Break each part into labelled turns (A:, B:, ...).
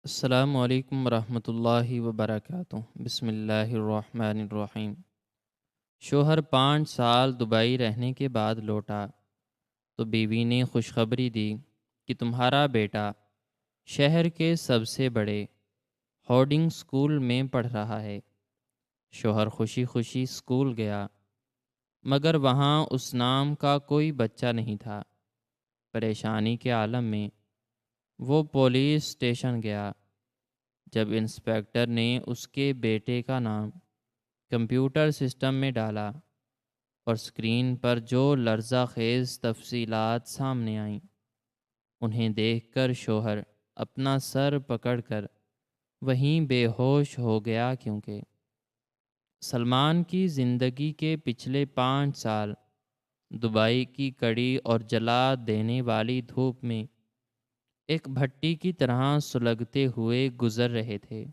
A: السلام علیکم ورحمۃ اللہ وبرکاتہ۔ بسم اللہ الرحمن الرحیم۔ شوہر 5 سال دبئی رہنے کے بعد لوٹا تو بیوی نے خوشخبری دی کہ تمہارا بیٹا شہر کے سب سے بڑے ہارڈنگ اسکول میں پڑھ رہا ہے۔ شوہر خوشی خوشی اسکول گیا، مگر وہاں اس نام کا کوئی بچہ نہیں تھا۔ پریشانی کے عالم میں وہ پولیس اسٹیشن گیا۔ جب انسپیکٹر نے اس کے بیٹے کا نام کمپیوٹر سسٹم میں ڈالا اور اسکرین پر جو لرزہ خیز تفصیلات سامنے آئیں، انہیں دیکھ کر شوہر اپنا سر پکڑ کر وہیں بے ہوش ہو گیا، کیونکہ سلمان کی زندگی کے پچھلے 5 سال دبئی کی کڑی اور جلا دینے والی دھوپ میں ایک بھٹی کی طرح سلگتے ہوئے گزر رہے تھے،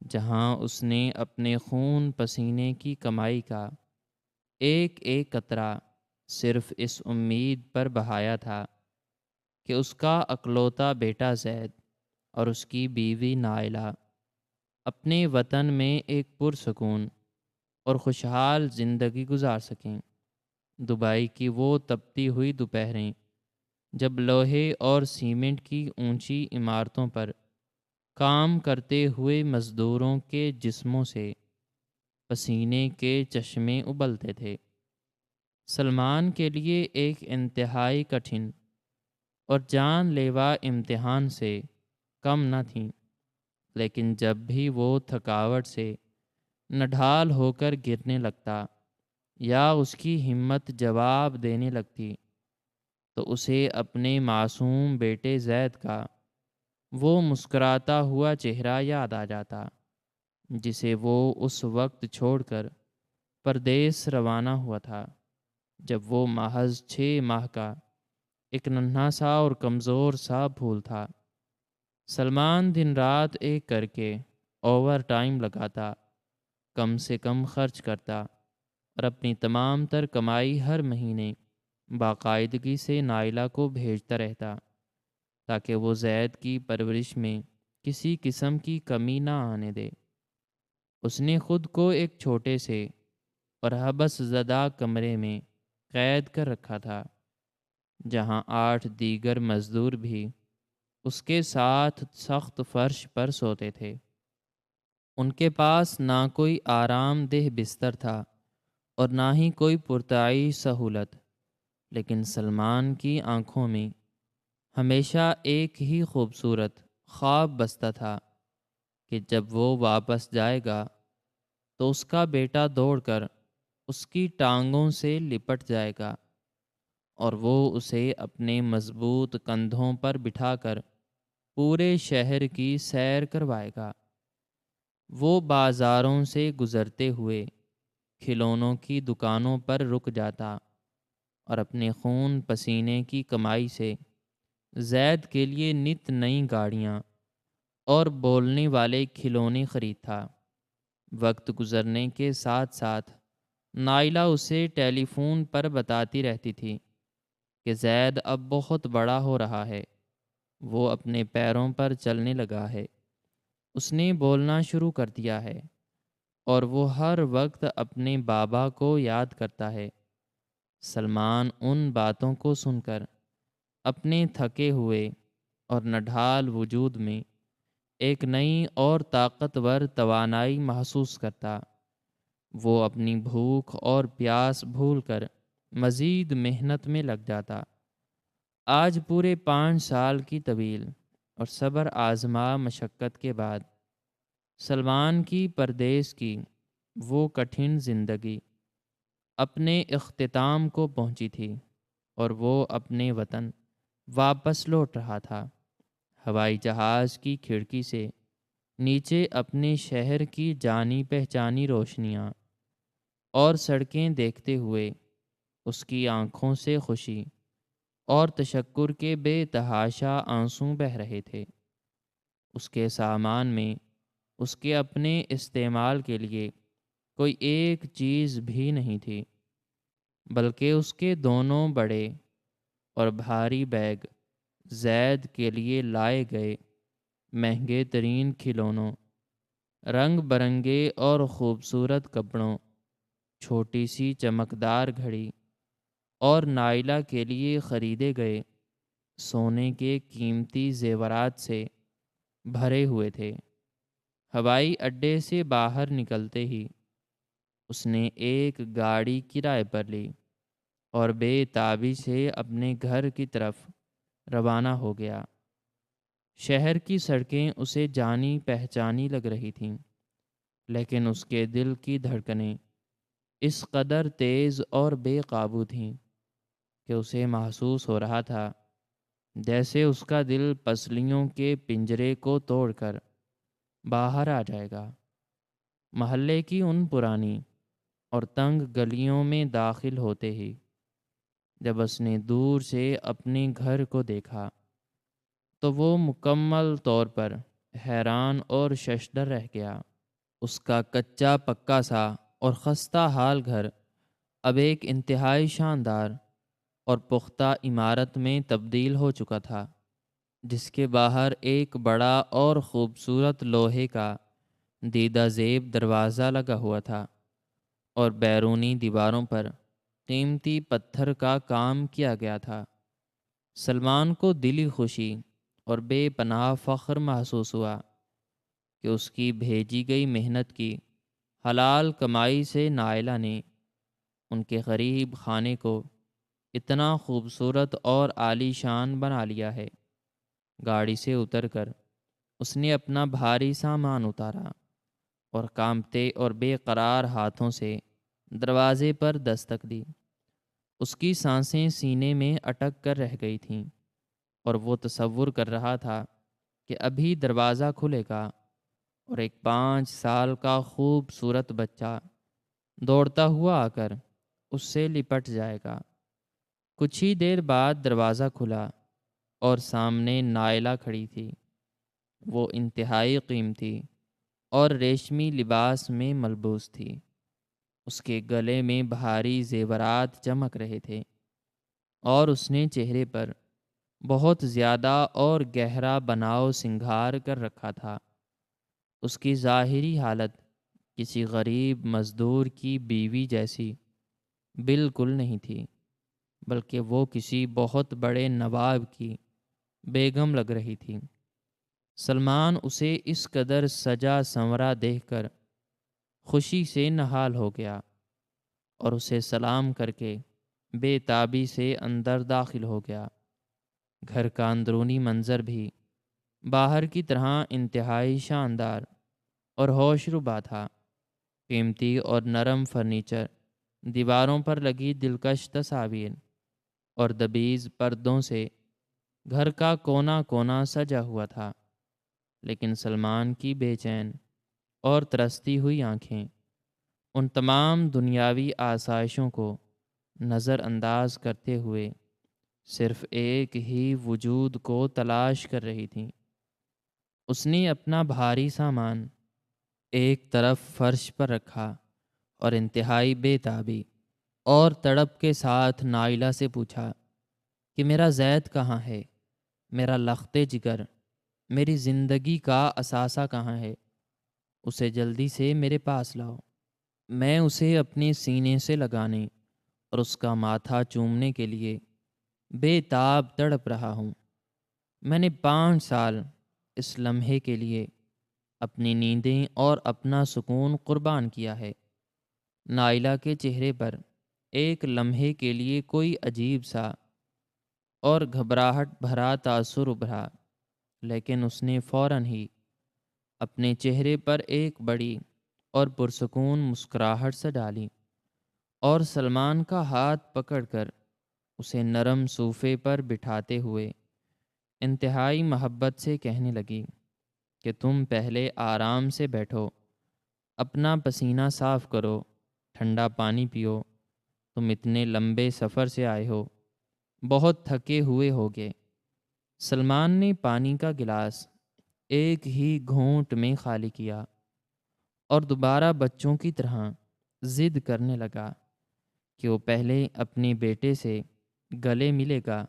A: جہاں اس نے اپنے خون پسینے کی کمائی کا ایک ایک قطرہ صرف اس امید پر بہایا تھا کہ اس کا اکلوتا بیٹا زید اور اس کی بیوی نائلہ اپنے وطن میں ایک پرسکون اور خوشحال زندگی گزار سکیں۔ دبئی کی وہ تپتی ہوئی دوپہریں، جب لوہے اور سیمنٹ کی اونچی عمارتوں پر کام کرتے ہوئے مزدوروں کے جسموں سے پسینے کے چشمے ابلتے تھے، سلمان کے لیے ایک انتہائی کٹھن اور جان لیوا امتحان سے کم نہ تھیں۔ لیکن جب بھی وہ تھکاوٹ سے نڈھال ہو کر گرنے لگتا یا اس کی ہمت جواب دینے لگتی، تو اسے اپنے معصوم بیٹے زید کا وہ مسکراتا ہوا چہرہ یاد آ جاتا، جسے وہ اس وقت چھوڑ کر پردیس روانہ ہوا تھا، جب وہ محض 6 ماہ کا ایک ننھا سا اور کمزور سا پھول تھا۔ سلمان دن رات ایک کر کے اوور ٹائم لگاتا، کم سے کم خرچ کرتا اور اپنی تمام تر کمائی ہر مہینے باقاعدگی سے نائلہ کو بھیجتا رہتا، تاکہ وہ زید کی پرورش میں کسی قسم کی کمی نہ آنے دے۔ اس نے خود کو ایک چھوٹے سے اور حبس زدہ کمرے میں قید کر رکھا تھا، جہاں 8 دیگر مزدور بھی اس کے ساتھ سخت فرش پر سوتے تھے۔ ان کے پاس نہ کوئی آرام دہ بستر تھا اور نہ ہی کوئی پرتعیش سہولت، لیکن سلمان کی آنکھوں میں ہمیشہ ایک ہی خوبصورت خواب بستا تھا کہ جب وہ واپس جائے گا تو اس کا بیٹا دوڑ کر اس کی ٹانگوں سے لپٹ جائے گا اور وہ اسے اپنے مضبوط کندھوں پر بٹھا کر پورے شہر کی سیر کروائے گا۔ وہ بازاروں سے گزرتے ہوئے کھلونوں کی دکانوں پر رک جاتا اور اپنے خون پسینے کی کمائی سے زید کے لیے نت نئی گاڑیاں اور بولنے والے کھلونے خریدتا۔ وقت گزرنے کے ساتھ ساتھ نائلہ اسے ٹیلی فون پر بتاتی رہتی تھی کہ زید اب بہت بڑا ہو رہا ہے، وہ اپنے پیروں پر چلنے لگا ہے، اس نے بولنا شروع کر دیا ہے اور وہ ہر وقت اپنے بابا کو یاد کرتا ہے۔ سلمان ان باتوں کو سن کر اپنے تھکے ہوئے اور نڈھال وجود میں ایک نئی اور طاقتور توانائی محسوس کرتا۔ وہ اپنی بھوک اور پیاس بھول کر مزید محنت میں لگ جاتا۔ آج پورے 5 سال کی طویل اور صبر آزما مشقت کے بعد سلمان کی پردیس کی وہ کٹھن زندگی اپنے اختتام کو پہنچی تھی اور وہ اپنے وطن واپس لوٹ رہا تھا۔ ہوائی جہاز کی کھڑکی سے نیچے اپنے شہر کی جانی پہچانی روشنیاں اور سڑکیں دیکھتے ہوئے اس کی آنکھوں سے خوشی اور تشکر کے بے تحاشا آنسو بہہ رہے تھے۔ اس کے سامان میں اس کے اپنے استعمال کے لیے کوئی ایک چیز بھی نہیں تھی، بلکہ اس کے دونوں بڑے اور بھاری بیگ زید کے لیے لائے گئے مہنگے ترین کھلونوں، رنگ برنگے اور خوبصورت کپڑوں، چھوٹی سی چمکدار گھڑی اور نائلہ کے لیے خریدے گئے سونے کے قیمتی زیورات سے بھرے ہوئے تھے۔ ہوائی اڈے سے باہر نکلتے ہی اس نے ایک گاڑی کرائے پر لی اور بے تابی سے اپنے گھر کی طرف روانہ ہو گیا۔ شہر کی سڑکیں اسے جانی پہچانی لگ رہی تھیں، لیکن اس کے دل کی دھڑکنیں اس قدر تیز اور بے قابو تھیں کہ اسے محسوس ہو رہا تھا جیسے اس کا دل پسلیوں کے پنجرے کو توڑ کر باہر آ جائے گا۔ محلے کی ان پرانی اور تنگ گلیوں میں داخل ہوتے ہی جب اس نے دور سے اپنے گھر کو دیکھا تو وہ مکمل طور پر حیران اور ششدر رہ گیا۔ اس کا کچا پکا سا اور خستہ حال گھر اب ایک انتہائی شاندار اور پختہ عمارت میں تبدیل ہو چکا تھا، جس کے باہر ایک بڑا اور خوبصورت لوہے کا دیدہ زیب دروازہ لگا ہوا تھا اور بیرونی دیواروں پر قیمتی پتھر کا کام کیا گیا تھا۔ سلمان کو دلی خوشی اور بے پناہ فخر محسوس ہوا کہ اس کی بھیجی گئی محنت کی حلال کمائی سے نائلہ نے ان کے غریب خانے کو اتنا خوبصورت اور عالی شان بنا لیا ہے۔ گاڑی سے اتر کر اس نے اپنا بھاری سامان اتارا اور کانپتے اور بے قرار ہاتھوں سے دروازے پر دستک دی۔ اس کی سانسیں سینے میں اٹک کر رہ گئی تھیں اور وہ تصور کر رہا تھا کہ ابھی دروازہ کھلے گا اور ایک 5 سال کا خوبصورت بچہ دوڑتا ہوا آ کر اس سے لپٹ جائے گا۔ کچھ ہی دیر بعد دروازہ کھلا اور سامنے نائلہ کھڑی تھی۔ وہ انتہائی قیمتی اور ریشمی لباس میں ملبوس تھی۔ اس کے گلے میں بھاری زیورات چمک رہے تھے اور اس نے چہرے پر بہت زیادہ اور گہرا بناؤ سنگھار کر رکھا تھا۔ اس کی ظاہری حالت کسی غریب مزدور کی بیوی جیسی بالکل نہیں تھی، بلکہ وہ کسی بہت بڑے نواب کی بیگم لگ رہی تھی۔ سلمان اسے اس قدر سجا سنورا دیکھ کر خوشی سے نہال ہو گیا اور اسے سلام کر کے بے تابی سے اندر داخل ہو گیا۔ گھر کا اندرونی منظر بھی باہر کی طرح انتہائی شاندار اور ہوش ربا تھا۔ قیمتی اور نرم فرنیچر، دیواروں پر لگی دلکش تصاویر اور دبیز پردوں سے گھر کا کونا کونا سجا ہوا تھا، لیکن سلمان کی بے چین اور ترستی ہوئی آنکھیں ان تمام دنیاوی آسائشوں کو نظر انداز کرتے ہوئے صرف ایک ہی وجود کو تلاش کر رہی تھیں۔ اس نے اپنا بھاری سامان ایک طرف فرش پر رکھا اور انتہائی بے تابی اور تڑپ کے ساتھ نائلہ سے پوچھا کہ میرا زید کہاں ہے؟ میرا لخت جگر، میری زندگی کا اثاثہ کہاں ہے؟ اسے جلدی سے میرے پاس لاؤ۔ میں اسے اپنے سینے سے لگانے اور اس کا ماتھا چومنے کے لیے بے تاب تڑپ رہا ہوں۔ میں نے 5 سال اس لمحے کے لیے اپنی نیندیں اور اپنا سکون قربان کیا ہے۔ نائلہ کے چہرے پر ایک لمحے کے لیے کوئی عجیب سا اور گھبراہٹ بھرا تاثر ابھرا، لیکن اس نے فوراً ہی اپنے چہرے پر ایک بڑی اور پرسکون مسکراہٹ سے ڈالی اور سلمان کا ہاتھ پکڑ کر اسے نرم صوفے پر بٹھاتے ہوئے انتہائی محبت سے کہنے لگی کہ تم پہلے آرام سے بیٹھو، اپنا پسینہ صاف کرو، ٹھنڈا پانی پیو، تم اتنے لمبے سفر سے آئے ہو، بہت تھکے ہوئے ہوگے۔ سلمان نے پانی کا گلاس ایک ہی گھونٹ میں خالی کیا اور دوبارہ بچوں کی طرح ضد کرنے لگا کہ وہ پہلے اپنے بیٹے سے گلے ملے گا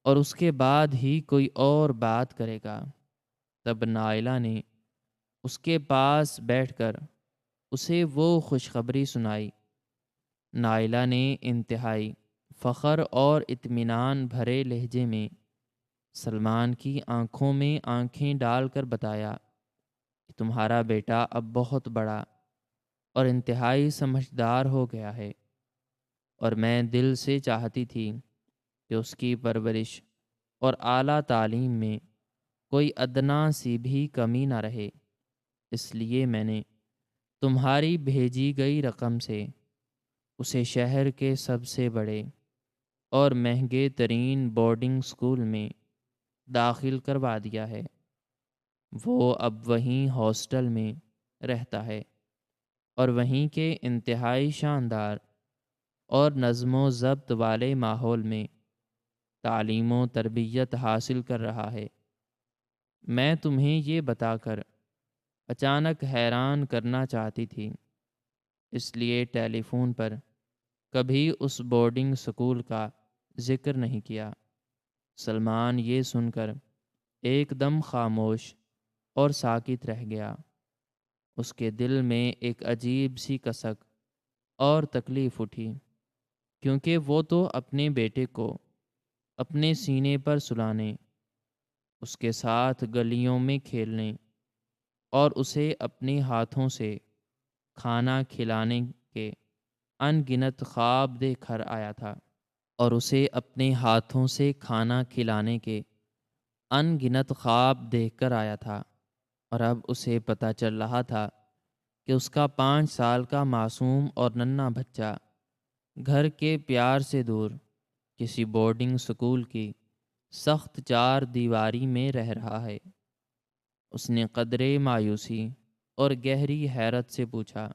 A: اور اس کے بعد ہی کوئی اور بات کرے گا۔ تب نائلہ نے اس کے پاس بیٹھ کر اسے وہ خوشخبری سنائی۔ نائلہ نے انتہائی فخر اور اطمینان بھرے لہجے میں سلمان کی آنکھوں میں آنکھیں ڈال کر بتایا کہ تمہارا بیٹا اب بہت بڑا اور انتہائی سمجھدار ہو گیا ہے، اور میں دل سے چاہتی تھی کہ اس کی پرورش اور اعلیٰ تعلیم میں کوئی ادنا سی بھی کمی نہ رہے۔ اس لیے میں نے تمہاری بھیجی گئی رقم سے اسے شہر کے سب سے بڑے اور مہنگے ترین بورڈنگ اسکول میں داخل کروا دیا ہے۔ وہ اب وہیں ہاسٹل میں رہتا ہے اور وہیں کے انتہائی شاندار اور نظم و ضبط والے ماحول میں تعلیم و تربیت حاصل کر رہا ہے۔ میں تمہیں یہ بتا کر اچانک حیران کرنا چاہتی تھی، اس لیے ٹیلی فون پر کبھی اس بورڈنگ سکول کا ذکر نہیں کیا۔ سلمان یہ سن کر ایک دم خاموش اور ساکت رہ گیا۔ اس کے دل میں ایک عجیب سی کسک اور تکلیف اٹھی، کیونکہ وہ تو اپنے بیٹے کو اپنے سینے پر سلانے، اس کے ساتھ گلیوں میں کھیلنے اور اسے اپنے ہاتھوں سے کھانا کھلانے کے ان گنت خواب دیکھ کر آیا تھا، اور اسے اپنے ہاتھوں سے کھانا کھلانے کے ان گنت خواب دیکھ کر آیا تھا، اور اب اسے پتہ چل رہا تھا کہ اس کا 5 سال کا معصوم اور ننھا بچہ گھر کے پیار سے دور کسی بورڈنگ سکول کی سخت چار دیواری میں رہ رہا ہے۔ اس نے قدرے مایوسی اور گہری حیرت سے پوچھا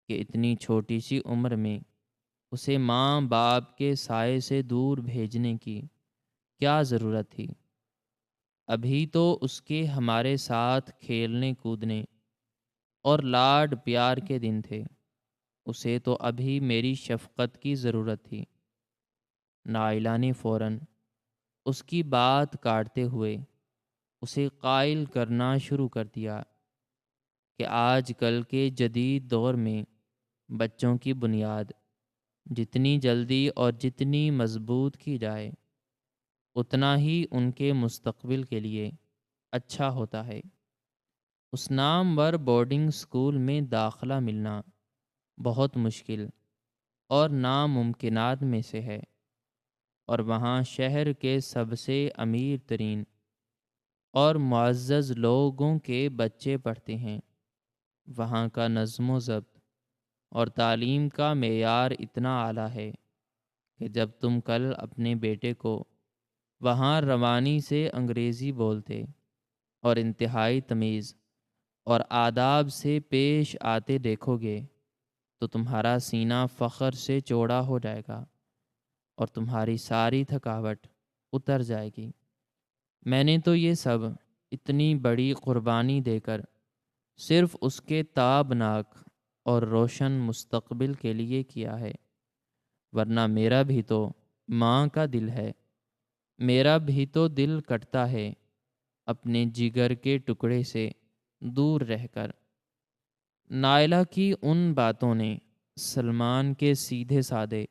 A: کہ اتنی چھوٹی سی عمر میں اسے ماں باپ کے سائے سے دور بھیجنے کی کیا ضرورت تھی؟ ابھی تو اس کے ہمارے ساتھ کھیلنے کودنے اور لاڈ پیار کے دن تھے، اسے تو ابھی میری شفقت کی ضرورت تھی۔ نائلہ نے فوراً اس کی بات کاٹتے ہوئے اسے قائل کرنا شروع کر دیا کہ آج کل کے جدید دور میں بچوں کی بنیاد جتنی جلدی اور جتنی مضبوط کی جائے اتنا ہی ان کے مستقبل کے لیے اچھا ہوتا ہے۔ اس نامور بورڈنگ اسکول میں داخلہ ملنا بہت مشکل اور ناممکنات میں سے ہے، اور وہاں شہر کے سب سے امیر ترین اور معزز لوگوں کے بچے پڑھتے ہیں۔ وہاں کا نظم و ضبط اور تعلیم کا معیار اتنا اعلیٰ ہے کہ جب تم کل اپنے بیٹے کو وہاں روانی سے انگریزی بولتے اور انتہائی تمیز اور آداب سے پیش آتے دیکھو گے تو تمہارا سینہ فخر سے چوڑا ہو جائے گا اور تمہاری ساری تھکاوٹ اتر جائے گی۔ میں نے تو یہ سب اتنی بڑی قربانی دے کر صرف اس کے تابناک اور روشن مستقبل کے لیے کیا ہے، ورنہ میرا بھی تو ماں کا دل ہے، میرا بھی تو دل کٹتا ہے اپنے جگر کے ٹکڑے سے دور رہ کر۔ نائلہ کی ان باتوں نے سلمان کے سیدھے سادے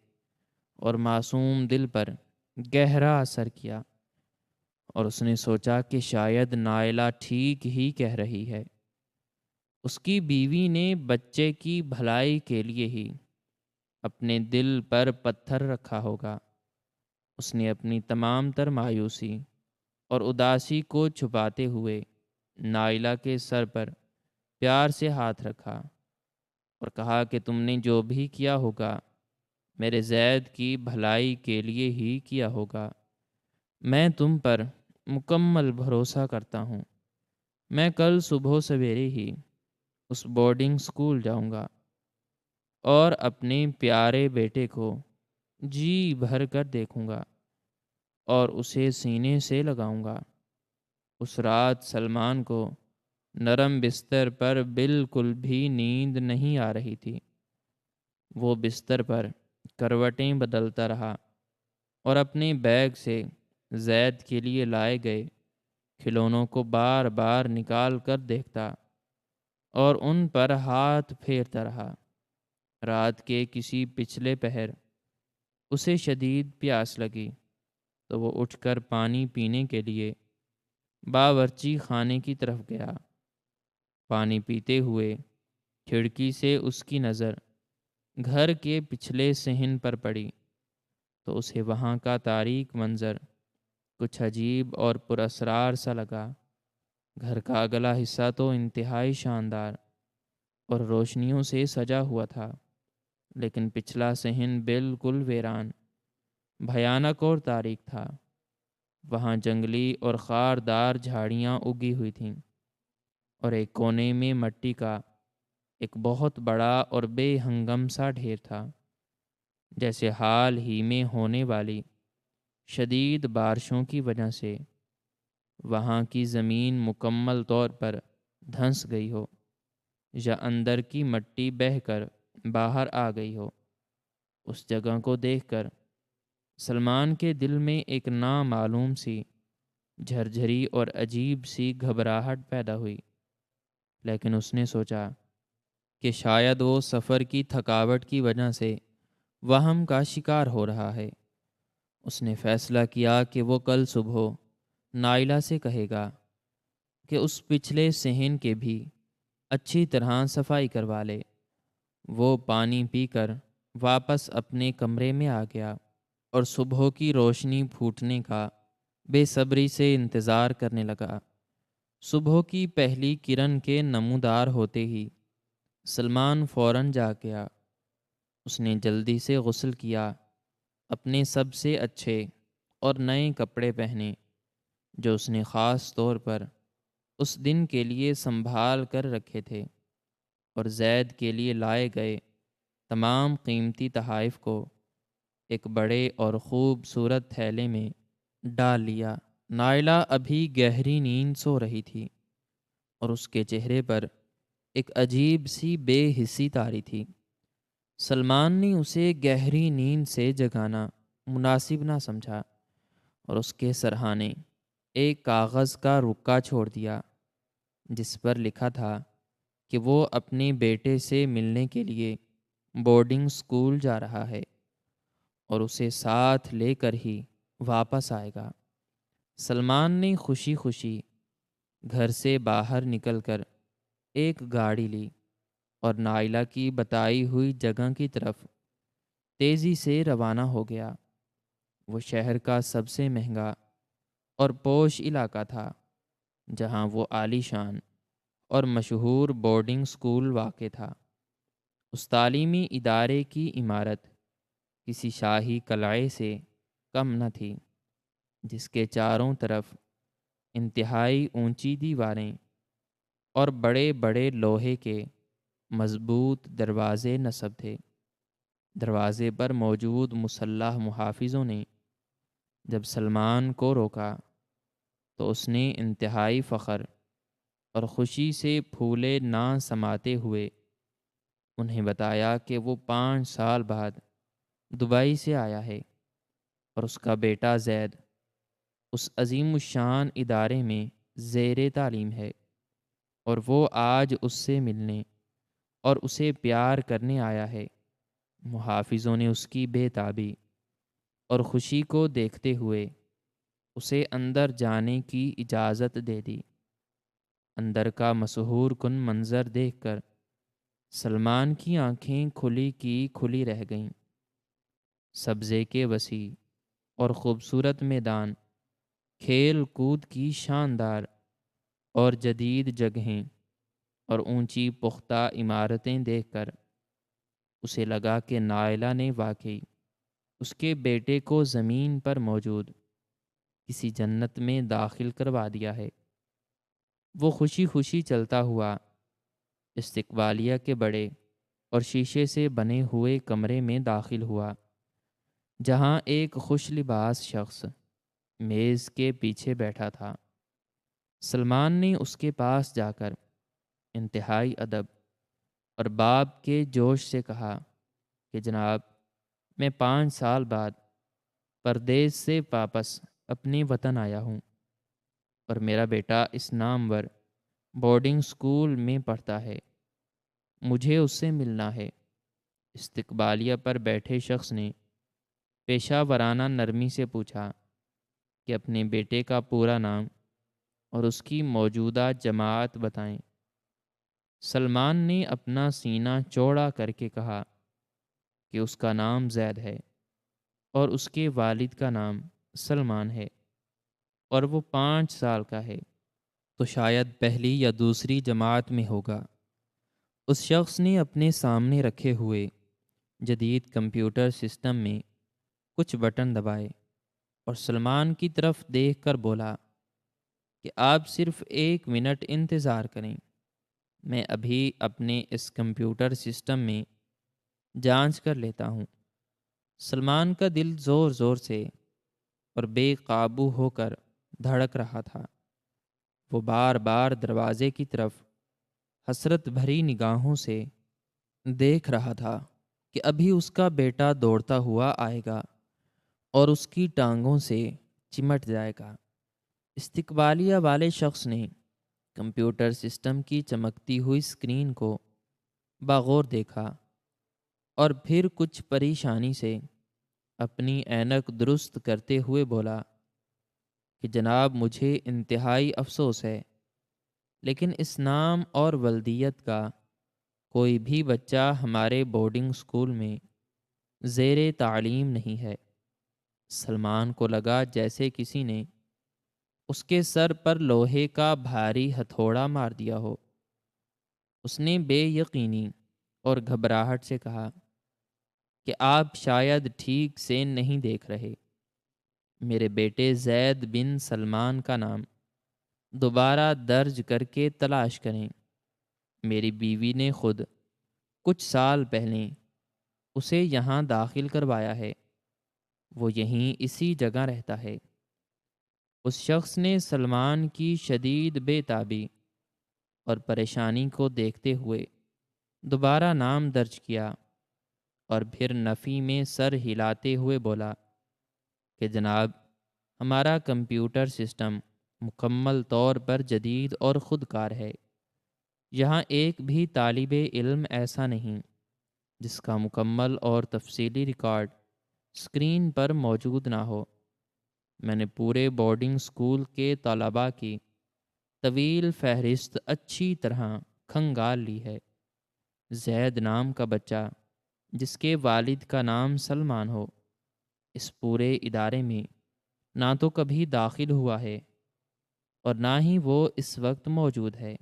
A: اور معصوم دل پر گہرا اثر کیا، اور اس نے سوچا کہ شاید نائلہ ٹھیک ہی کہہ رہی ہے۔ اس کی بیوی نے بچے کی بھلائی کے لیے ہی اپنے دل پر پتھر رکھا ہوگا۔ اس نے اپنی تمام تر مایوسی اور اداسی کو چھپاتے ہوئے نائلہ کے سر پر پیار سے ہاتھ رکھا اور کہا کہ تم نے جو بھی کیا ہوگا میرے زید کی بھلائی کے لیے ہی کیا ہوگا۔ میں تم پر مکمل بھروسہ کرتا ہوں۔ میں کل صبح سویرے ہی اس بورڈنگ سکول جاؤں گا اور اپنے پیارے بیٹے کو جی بھر کر دیکھوں گا اور اسے سینے سے لگاؤں گا۔ اس رات سلمان کو نرم بستر پر بالکل بھی نیند نہیں آ رہی تھی۔ وہ بستر پر کروٹیں بدلتا رہا اور اپنے بیگ سے زید کے لیے لائے گئے کھلونوں کو بار بار نکال کر دیکھتا اور ان پر ہاتھ پھیرتا رہا۔ رات کے کسی پچھلے پہر اسے شدید پیاس لگی تو وہ اٹھ کر پانی پینے کے لیے باورچی خانے کی طرف گیا۔ پانی پیتے ہوئے کھڑکی سے اس کی نظر گھر کے پچھلے صحن پر پڑی تو اسے وہاں کا تاریک منظر کچھ عجیب اور پراسرار سا لگا۔ گھر کا اگلا حصہ تو انتہائی شاندار اور روشنیوں سے سجا ہوا تھا، لیکن پچھلا صحن بالکل ویران، بھیانک اور تاریک تھا۔ وہاں جنگلی اور خاردار جھاڑیاں اگی ہوئی تھیں، اور ایک کونے میں مٹی کا ایک بہت بڑا اور بے ہنگم سا ڈھیر تھا، جیسے حال ہی میں ہونے والی شدید بارشوں کی وجہ سے وہاں کی زمین مکمل طور پر دھنس گئی ہو یا اندر کی مٹی بہہ کر باہر آ گئی ہو۔ اس جگہ کو دیکھ کر سلمان کے دل میں ایک نامعلوم سی جھرجھری اور عجیب سی گھبراہٹ پیدا ہوئی، لیکن اس نے سوچا کہ شاید وہ سفر کی تھکاوٹ کی وجہ سے وہم کا شکار ہو رہا ہے۔ اس نے فیصلہ کیا کہ وہ کل صبح نائلہ سے کہے گا کہ اس پچھلے صحن کے بھی اچھی طرح صفائی کروا لے۔ وہ پانی پی کر واپس اپنے کمرے میں آ گیا اور صبح کی روشنی پھوٹنے کا بے صبری سے انتظار کرنے لگا۔ صبح کی پہلی کرن کے نمودار ہوتے ہی سلمان فوراً جاگ گیا۔ اس نے جلدی سے غسل کیا، اپنے سب سے اچھے اور نئے کپڑے پہنے جو اس نے خاص طور پر اس دن کے لیے سنبھال کر رکھے تھے، اور زید کے لیے لائے گئے تمام قیمتی تحائف کو ایک بڑے اور خوبصورت تھیلے میں ڈال لیا۔ نائلہ ابھی گہری نیند سو رہی تھی اور اس کے چہرے پر ایک عجیب سی بے حسی طاری تھی۔ سلمان نے اسے گہری نیند سے جگانا مناسب نہ سمجھا اور اس کے سرہانے ایک کاغذ کا رکا چھوڑ دیا جس پر لکھا تھا کہ وہ اپنے بیٹے سے ملنے کے لیے بورڈنگ سکول جا رہا ہے اور اسے ساتھ لے کر ہی واپس آئے گا۔ سلمان نے خوشی خوشی گھر سے باہر نکل کر ایک گاڑی لی اور نائلہ کی بتائی ہوئی جگہ کی طرف تیزی سے روانہ ہو گیا۔ وہ شہر کا سب سے مہنگا اور پوش علاقہ تھا جہاں وہ عالی شان اور مشہور بورڈنگ سکول واقع تھا۔ اس تعلیمی ادارے کی عمارت کسی شاہی قلعے سے کم نہ تھی، جس کے چاروں طرف انتہائی اونچی دیواریں اور بڑے بڑے لوہے کے مضبوط دروازے نصب تھے۔ دروازے پر موجود مسلح محافظوں نے جب سلمان کو روکا تو اس نے انتہائی فخر اور خوشی سے پھولے نہ سماتے ہوئے انہیں بتایا کہ وہ 5 سال بعد دبئی سے آیا ہے اور اس کا بیٹا زید اس عظیم الشان ادارے میں زیر تعلیم ہے، اور وہ آج اس سے ملنے اور اسے پیار کرنے آیا ہے۔ محافظوں نے اس کی بے تابی اور خوشی کو دیکھتے ہوئے اسے اندر جانے کی اجازت دے دی۔ اندر کا مسحور کن منظر دیکھ کر سلمان کی آنکھیں کھلی کی کھلی رہ گئیں۔ سبزے کے وسیع اور خوبصورت میدان، کھیل کود کی شاندار اور جدید جگہیں اور اونچی پختہ عمارتیں دیکھ کر اسے لگا کہ نائلہ نے واقعی اس کے بیٹے کو زمین پر موجود کسی جنت میں داخل کروا دیا ہے۔ وہ خوشی خوشی چلتا ہوا استقبالیہ کے بڑے اور شیشے سے بنے ہوئے کمرے میں داخل ہوا، جہاں ایک خوش لباس شخص میز کے پیچھے بیٹھا تھا۔ سلمان نے اس کے پاس جا کر انتہائی ادب اور باب کے جوش سے کہا کہ جناب، میں 5 سال بعد پردیس سے واپس اپنے وطن آیا ہوں۔ اور میرا بیٹا اس نامور بورڈنگ اسکول میں پڑھتا ہے، مجھے اس سے ملنا ہے۔ استقبالیہ پر بیٹھے شخص نے پیشہ ورانہ نرمی سے پوچھا کہ اپنے بیٹے کا پورا نام اور اس کی موجودہ جماعت بتائیں۔ سلمان نے اپنا سینہ چوڑا کر کے کہا کہ اس کا نام زید ہے اور اس کے والد کا نام سلمان ہے اور وہ 5 سال کا ہے، تو شاید پہلی یا دوسری جماعت میں ہوگا۔ اس شخص نے اپنے سامنے رکھے ہوئے جدید کمپیوٹر سسٹم میں کچھ بٹن دبائے اور سلمان کی طرف دیکھ کر بولا کہ آپ صرف 1 منٹ انتظار کریں، میں ابھی اپنے اس کمپیوٹر سسٹم میں جانچ کر لیتا ہوں۔ سلمان کا دل زور زور سے اور بے قابو ہو کر دھڑک رہا تھا۔ وہ بار بار دروازے کی طرف حسرت بھری نگاہوں سے دیکھ رہا تھا کہ ابھی اس کا بیٹا دوڑتا ہوا آئے گا اور اس کی ٹانگوں سے چمٹ جائے گا۔ استقبالیہ والے شخص نے کمپیوٹر سسٹم کی چمکتی ہوئی اسکرین کو باغور دیکھا اور پھر کچھ پریشانی سے اپنی اینک درست کرتے ہوئے بولا کہ جناب، مجھے انتہائی افسوس ہے، لیکن اس نام اور ولدیت کا کوئی بھی بچہ ہمارے بورڈنگ اسکول میں زیر تعلیم نہیں ہے۔ سلمان کو لگا جیسے کسی نے اس کے سر پر لوہے کا بھاری ہتھوڑا مار دیا ہو۔ اس نے بے یقینی اور گھبراہٹ سے کہا کہ آپ شاید ٹھیک سے نہیں دیکھ رہے۔ میرے بیٹے زید بن سلمان کا نام دوبارہ درج کر کے تلاش کریں۔ میری بیوی نے خود کچھ سال پہلے اسے یہاں داخل کروایا ہے، وہ یہیں اسی جگہ رہتا ہے۔ اس شخص نے سلمان کی شدید بے تابی اور پریشانی کو دیکھتے ہوئے دوبارہ نام درج کیا اور پھر نفی میں سر ہلاتے ہوئے بولا کہ جناب، ہمارا کمپیوٹر سسٹم مکمل طور پر جدید اور خود کار ہے۔ یہاں ایک بھی طالب علم ایسا نہیں جس کا مکمل اور تفصیلی ریکارڈ اسکرین پر موجود نہ ہو۔ میں نے پورے بورڈنگ اسکول کے طلباء کی طویل فہرست اچھی طرح کھنگال لی ہے۔ زید نام کا بچہ جس کے والد کا نام سلمان ہو، اس پورے ادارے میں نہ تو کبھی داخل ہوا ہے اور نہ ہی وہ اس وقت موجود ہے۔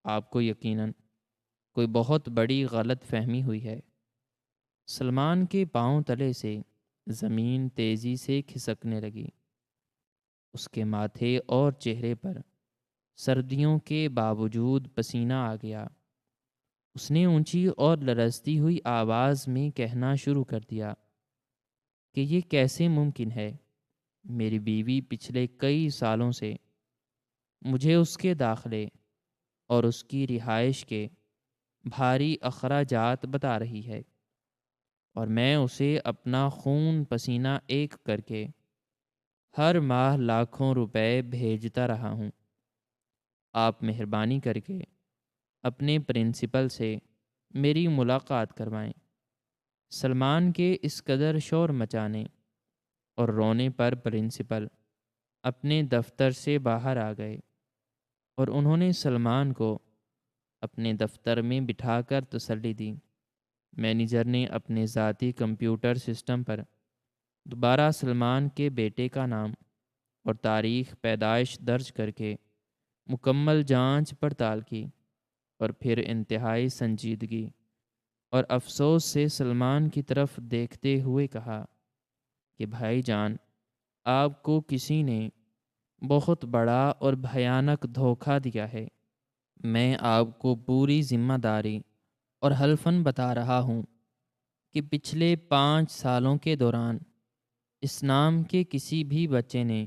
A: آپ کو یقیناً کوئی بہت بڑی غلط فہمی ہوئی ہے۔ سلمان کے پاؤں تلے سے زمین تیزی سے کھسکنے لگی۔ اس کے ماتھے اور چہرے پر سردیوں کے باوجود پسینہ آ گیا۔ اس نے اونچی اور لرزتی ہوئی آواز میں کہنا شروع کر دیا کہ یہ کیسے ممکن ہے؟ میری بیوی پچھلے کئی سالوں سے مجھے اس کے داخلے اور اس کی رہائش کے بھاری اخراجات بتا رہی ہے، اور میں اسے اپنا خون پسینہ ایک کر کے ہر ماہ لاکھوں روپے بھیجتا رہا ہوں۔ آپ مہربانی کر کے اپنے پرنسپل سے میری ملاقات کروائیں۔ سلمان کے اس قدر شور مچانے اور رونے پر پرنسپل اپنے دفتر سے باہر آ گئے اور انہوں نے سلمان کو اپنے دفتر میں بٹھا کر تسلی دی۔ مینیجر نے اپنے ذاتی کمپیوٹر سسٹم پر دوبارہ سلمان کے بیٹے کا نام اور تاریخ پیدائش درج کر کے مکمل جانچ پڑتال کی اور پھر انتہائی سنجیدگی اور افسوس سے سلمان کی طرف دیکھتے ہوئے کہا کہ بھائی جان، آپ کو کسی نے بہت بڑا اور بھیانک دھوکہ دیا ہے۔ میں آپ کو پوری ذمہ داری اور حلفاً بتا رہا ہوں کہ پچھلے 5 سالوں کے دوران اس نام کے کسی بھی بچے نے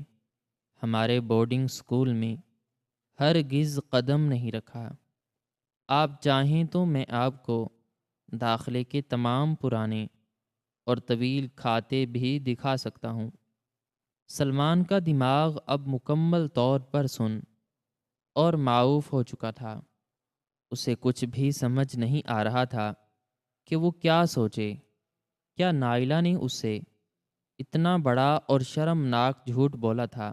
A: ہمارے بورڈنگ اسکول میں ہرگز قدم نہیں رکھا۔ آپ چاہیں تو میں آپ کو داخلے کے تمام پرانے اور طویل کھاتے بھی دکھا سکتا ہوں۔ سلمان کا دماغ اب مکمل طور پر سن اور معاوف ہو چکا تھا۔ اسے کچھ بھی سمجھ نہیں آ رہا تھا کہ وہ کیا سوچے۔ کیا نائلہ نے اس سے اتنا بڑا اور شرمناک جھوٹ بولا تھا؟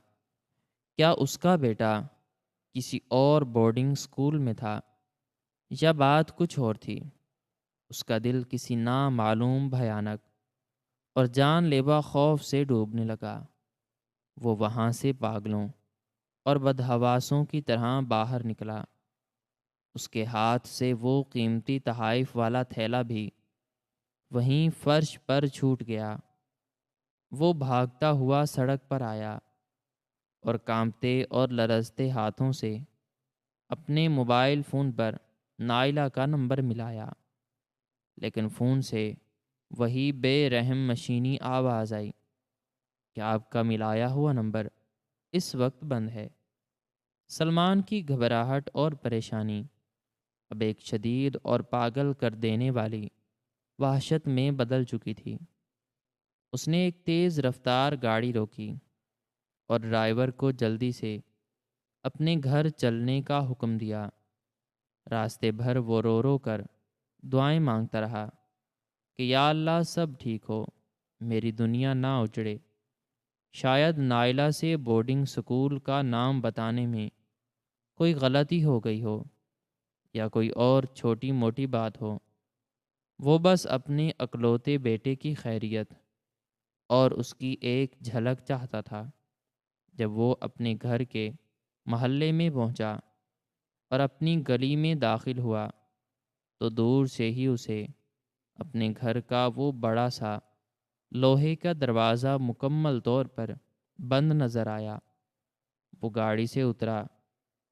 A: کیا اس کا بیٹا کسی اور بورڈنگ اسکول میں تھا، یا بات کچھ اور تھی؟ اس کا دل کسی نامعلوم بھیانک اور جان لیوا خوف سے ڈوبنے لگا۔ وہ وہاں سے پاگلوں اور بدحواسوں کی طرح باہر نکلا۔ اس کے ہاتھ سے وہ قیمتی تحائف والا تھیلا بھی وہیں فرش پر چھوٹ گیا۔ وہ بھاگتا ہوا سڑک پر آیا اور کانپتے اور لرزتے ہاتھوں سے اپنے موبائل فون پر نائلہ کا نمبر ملایا، لیکن فون سے وہی بے رحم مشینی آواز آئی کہ آپ کا ملایا ہوا نمبر اس وقت بند ہے۔ سلمان کی گھبراہٹ اور پریشانی اب ایک شدید اور پاگل کر دینے والی وحشت میں بدل چکی تھی۔ اس نے ایک تیز رفتار گاڑی روکی اور ڈرائیور کو جلدی سے اپنے گھر چلنے کا حکم دیا۔ راستے بھر وہ رو رو کر دعائیں مانگتا رہا کہ یا اللہ سب ٹھیک ہو، میری دنیا نہ اجڑے۔ شاید نائلہ سے بورڈنگ سکول کا نام بتانے میں کوئی غلطی ہو گئی ہو، یا کوئی اور چھوٹی موٹی بات ہو۔ وہ بس اپنے اکلوتے بیٹے کی خیریت اور اس کی ایک جھلک چاہتا تھا۔ جب وہ اپنے گھر کے محلے میں پہنچا اور اپنی گلی میں داخل ہوا تو دور سے ہی اسے اپنے گھر کا وہ بڑا سا لوہے کا دروازہ مکمل طور پر بند نظر آیا۔ وہ گاڑی سے اترا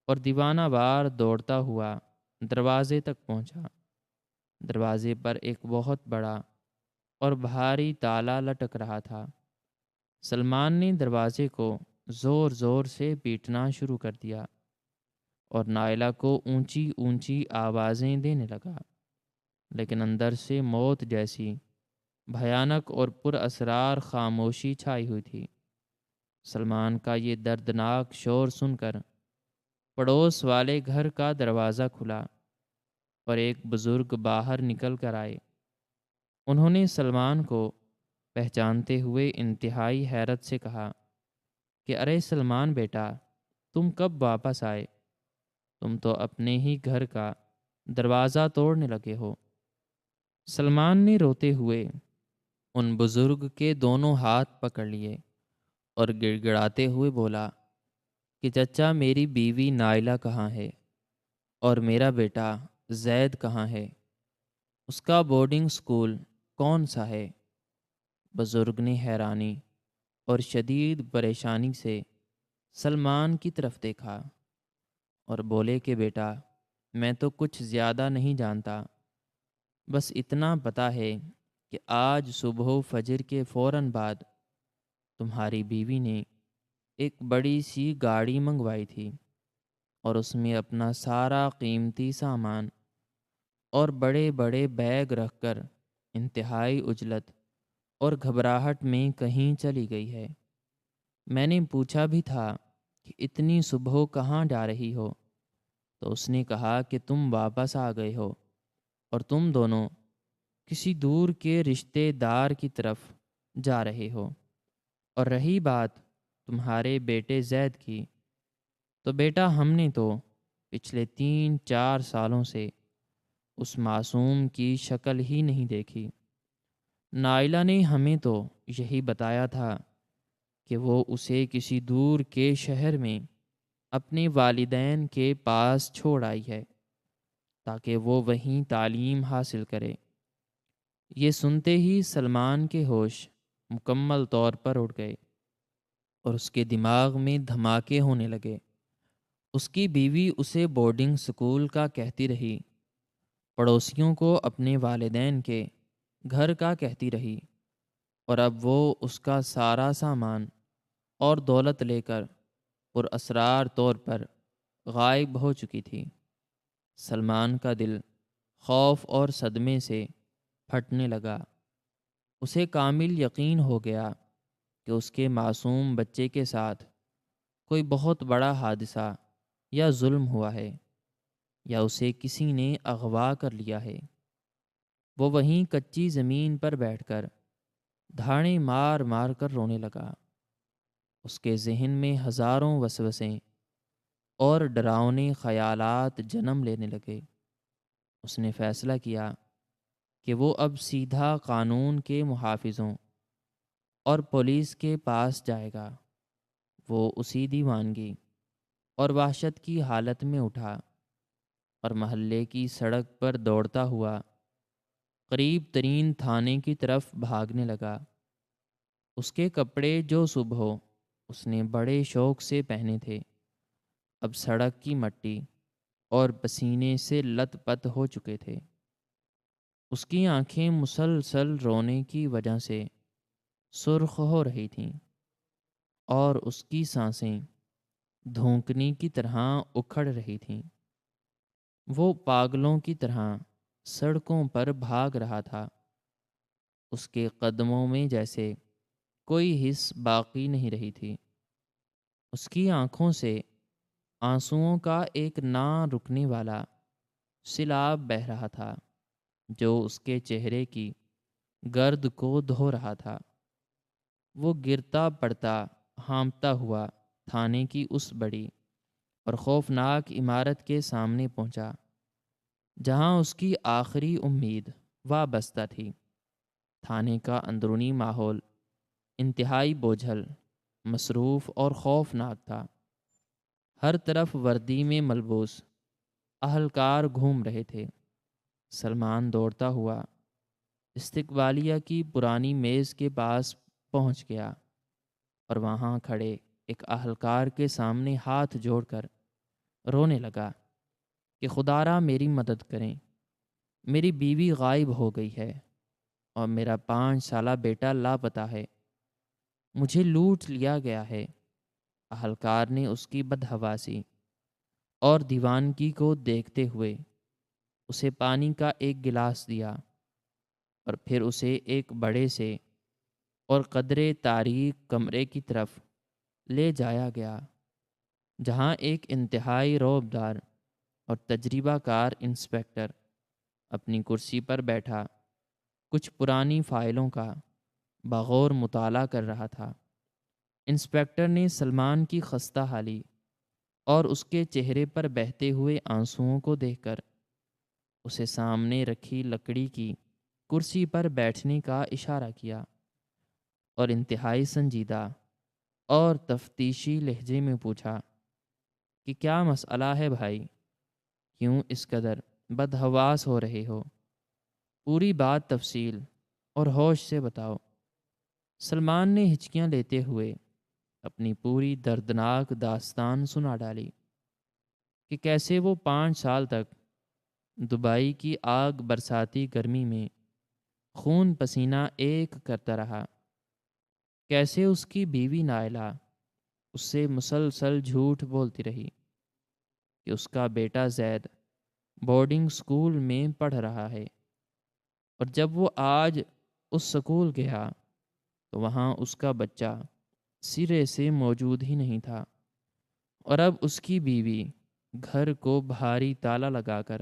A: اور دیوانہ وار دوڑتا ہوا دروازے تک پہنچا۔ دروازے پر ایک بہت بڑا اور بھاری تالا لٹک رہا تھا۔ سلمان نے دروازے کو زور زور سے پیٹنا شروع کر دیا اور نائلہ کو اونچی اونچی آوازیں دینے لگا، لیکن اندر سے موت جیسی بھیانک اور پر اسرار خاموشی چھائی ہوئی تھی۔ سلمان کا یہ دردناک شور سن کر پڑوس والے گھر کا دروازہ کھلا اور ایک بزرگ باہر نکل کر آئے۔ انہوں نے سلمان کو پہچانتے ہوئے انتہائی حیرت سے کہا کہ ارے سلمان بیٹا، تم کب واپس آئے؟ تم تو اپنے ہی گھر کا دروازہ توڑنے لگے ہو۔ سلمان نے روتے ہوئے ان بزرگ کے دونوں ہاتھ پکڑ لیے اور گڑ گڑاتے ہوئے بولا کہ چچا، میری بیوی نائلہ کہاں ہے؟ اور میرا بیٹا زید کہاں ہے؟ اس کا بورڈنگ سکول کون سا ہے؟ بزرگ نے حیرانی اور شدید پریشانی سے سلمان کی طرف دیکھا اور بولے کہ بیٹا، میں تو کچھ زیادہ نہیں جانتا، بس اتنا پتہ ہے کہ آج صبح فجر کے فوراً بعد تمہاری بیوی نے ایک بڑی سی گاڑی منگوائی تھی اور اس میں اپنا سارا قیمتی سامان اور بڑے بڑے بیگ رکھ کر انتہائی عجلت اور گھبراہٹ میں کہیں چلی گئی ہے۔ میں نے پوچھا بھی تھا کہ اتنی صبح کہاں جا رہی ہو، تو اس نے کہا کہ تم واپس آ گئے ہو اور تم دونوں کسی دور کے رشتے دار کی طرف جا رہے ہو۔ اور رہی بات تمہارے بیٹے زید کی، تو بیٹا ہم نے تو پچھلے 3-4 سالوں سے اس معصوم کی شکل ہی نہیں دیکھی۔ نائلہ نے ہمیں تو یہی بتایا تھا کہ وہ اسے کسی دور کے شہر میں اپنے والدین کے پاس چھوڑ آئی ہے تاکہ وہ وہیں تعلیم حاصل کرے۔ یہ سنتے ہی سلمان کے ہوش مکمل طور پر اڑ گئے اور اس کے دماغ میں دھماکے ہونے لگے۔ اس کی بیوی اسے بورڈنگ سکول کا کہتی رہی، پڑوسیوں کو اپنے والدین کے گھر کا کہتی رہی، اور اب وہ اس کا سارا سامان اور دولت لے کر پر اسرار طور پر غائب ہو چکی تھی۔ سلمان کا دل خوف اور صدمے سے پھٹنے لگا۔ اسے کامل یقین ہو گیا کہ اس کے معصوم بچے کے ساتھ کوئی بہت بڑا حادثہ یا ظلم ہوا ہے، یا اسے کسی نے اغوا کر لیا ہے۔ وہ وہیں کچی زمین پر بیٹھ کر دھاڑیں مار مار کر رونے لگا۔ اس کے ذہن میں ہزاروں وسوسیں اور ڈراؤنے خیالات جنم لینے لگے۔ اس نے فیصلہ کیا کہ وہ اب سیدھا قانون کے محافظوں اور پولیس کے پاس جائے گا۔ وہ اسی دیوانگی اور وحشت کی حالت میں اٹھا اور محلے کی سڑک پر دوڑتا ہوا قریب ترین تھانے کی طرف بھاگنے لگا۔ اس کے کپڑے جو صبح اس نے بڑے شوق سے پہنے تھے، اب سڑک کی مٹی اور پسینے سے لت پت ہو چکے تھے۔ اس کی آنکھیں مسلسل رونے کی وجہ سے سرخ ہو رہی تھیں، اور اس کی سانسیں دھونکنی کی طرح اکھڑ رہی تھیں۔ وہ پاگلوں کی طرح سڑکوں پر بھاگ رہا تھا۔ اس کے قدموں میں جیسے کوئی حس باقی نہیں رہی تھی۔ اس کی آنکھوں سے آنسوؤں کا ایک نہ رکنے والا سیلاب بہہ رہا تھا، جو اس کے چہرے کی گرد کو دھو رہا تھا۔ وہ گرتا پڑتا ہانپتا ہوا تھانے کی اس بڑی اور خوفناک عمارت کے سامنے پہنچا، جہاں اس کی آخری امید وابستہ تھی۔ تھانے کا اندرونی ماحول انتہائی بوجھل، مصروف اور خوفناک تھا۔ ہر طرف وردی میں ملبوس اہلکار گھوم رہے تھے۔ سلمان دوڑتا ہوا استقبالیہ کی پرانی میز کے پاس پہنچ گیا اور وہاں کھڑے ایک اہلکار کے سامنے ہاتھ جوڑ کر رونے لگا کہ خدارا میری مدد کریں، میری بیوی غائب ہو گئی ہے اور میرا 5 سالہ بیٹا لاپتہ ہے، مجھے لوٹ لیا گیا ہے۔ اہلکار نے اس کی بدحواسی اور دیوانگی کو دیکھتے ہوئے اسے پانی کا ایک گلاس دیا، اور پھر اسے ایک بڑے سے اور قدرے تاریک کمرے کی طرف لے جایا گیا، جہاں ایک انتہائی رعبدار اور تجربہ کار انسپکٹر اپنی کرسی پر بیٹھا کچھ پرانی فائلوں کا بغور مطالعہ کر رہا تھا۔ انسپکٹر نے سلمان کی خستہ حالی اور اس کے چہرے پر بہتے ہوئے آنسوؤں کو دیکھ کر اسے سامنے رکھی لکڑی کی کرسی پر بیٹھنے کا اشارہ کیا، اور انتہائی سنجیدہ اور تفتیشی لہجے میں پوچھا کہ کیا مسئلہ ہے بھائی؟ کیوں اس قدر بدحواس ہو رہے ہو؟ پوری بات تفصیل اور ہوش سے بتاؤ۔ سلمان نے ہچکیاں لیتے ہوئے اپنی پوری دردناک داستان سنا ڈالی کہ کیسے وہ 5 سال تک دبئی کی آگ برساتی گرمی میں خون پسینہ ایک کرتا رہا، کیسے اس کی بیوی نائلہ اس سے مسلسل جھوٹ بولتی رہی کہ اس کا بیٹا زید بورڈنگ سکول میں پڑھ رہا ہے، اور جب وہ آج اس سکول گیا تو وہاں اس کا بچہ سرے سے موجود ہی نہیں تھا، اور اب اس کی بیوی گھر کو بھاری تالا لگا کر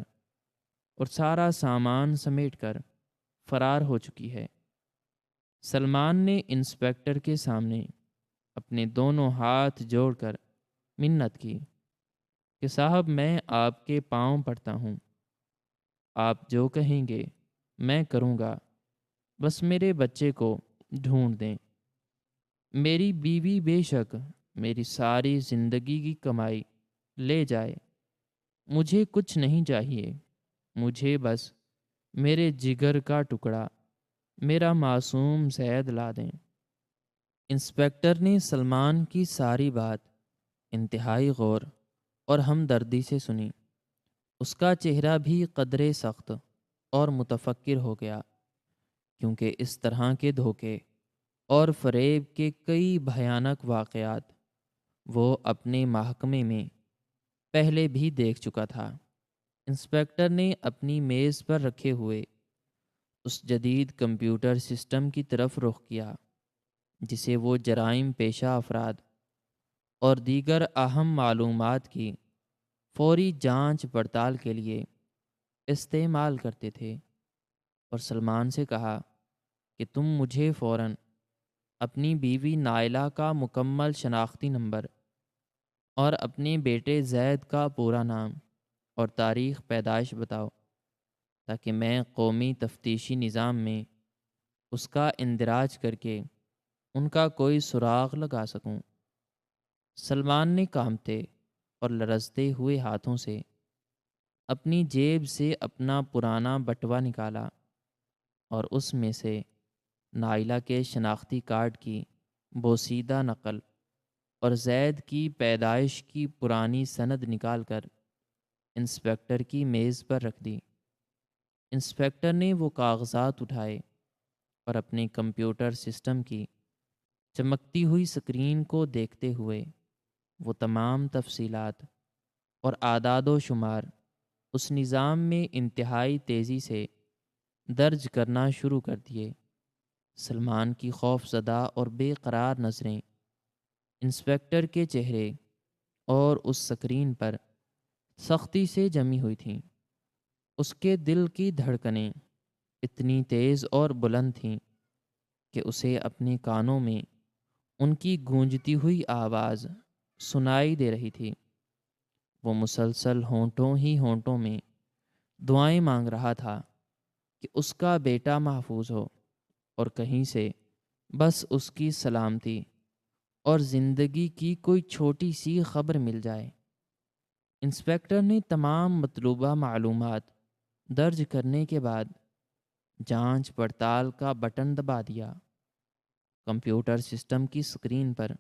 A: اور سارا سامان سمیٹ کر فرار ہو چکی ہے۔ سلمان نے انسپکٹر کے سامنے اپنے دونوں ہاتھ جوڑ کر منت کی کہ صاحب میں آپ کے پاؤں پڑتا ہوں، آپ جو کہیں گے میں کروں گا، بس میرے بچے کو ڈھونڈ دیں۔ میری بیوی بے شک میری ساری زندگی کی کمائی لے جائے، مجھے کچھ نہیں چاہیے، مجھے بس میرے جگر کا ٹکڑا میرا معصوم زید لا دیں۔ انسپکٹر نے سلمان کی ساری بات انتہائی غور اور ہمدردی سے سنی۔ اس کا چہرہ بھی قدرے سخت اور متفکر ہو گیا، کیونکہ اس طرح کے دھوکے اور فریب کے کئی بھیانک واقعات وہ اپنے محکمے میں پہلے بھی دیکھ چکا تھا۔ انسپکٹر نے اپنی میز پر رکھے ہوئے اس جدید کمپیوٹر سسٹم کی طرف رخ کیا جسے وہ جرائم پیشہ افراد اور دیگر اہم معلومات کی فوری جانچ پڑتال کے لیے استعمال کرتے تھے، اور سلمان سے کہا کہ تم مجھے فوراً اپنی بیوی نائلہ کا مکمل شناختی نمبر اور اپنے بیٹے زید کا پورا نام اور تاریخ پیدائش بتاؤ، تاکہ میں قومی تفتیشی نظام میں اس کا اندراج کر کے ان کا کوئی سراغ لگا سکوں۔ سلمان نے کانپتے اور لرزتے ہوئے ہاتھوں سے اپنی جیب سے اپنا پرانا بٹوا نکالا اور اس میں سے نائلہ کے شناختی کارڈ کی بوسیدہ نقل اور زید کی پیدائش کی پرانی سند نکال کر انسپکٹر کی میز پر رکھ دی۔ انسپکٹر نے وہ کاغذات اٹھائے اور اپنے کمپیوٹر سسٹم کی چمکتی ہوئی سکرین کو دیکھتے ہوئے وہ تمام تفصیلات اور اعداد و شمار اس نظام میں انتہائی تیزی سے درج کرنا شروع کر دیے۔ سلمان کی خوف زدہ اور بے قرار نظریں انسپکٹر کے چہرے اور اس سکرین پر سختی سے جمی ہوئی تھیں۔ اس کے دل کی دھڑکنیں اتنی تیز اور بلند تھیں کہ اسے اپنے کانوں میں ان کی گونجتی ہوئی آواز سنائی دے رہی تھی۔ وہ مسلسل ہونٹوں ہی ہونٹوں میں دعائیں مانگ رہا تھا کہ اس کا بیٹا محفوظ ہو اور کہیں سے بس اس کی سلامتی اور زندگی کی کوئی چھوٹی سی خبر مل جائے۔ انسپکٹر نے تمام مطلوبہ معلومات درج کرنے کے بعد جانچ پڑتال کا بٹن دبا دیا۔ کمپیوٹر سسٹم کی سکرین پر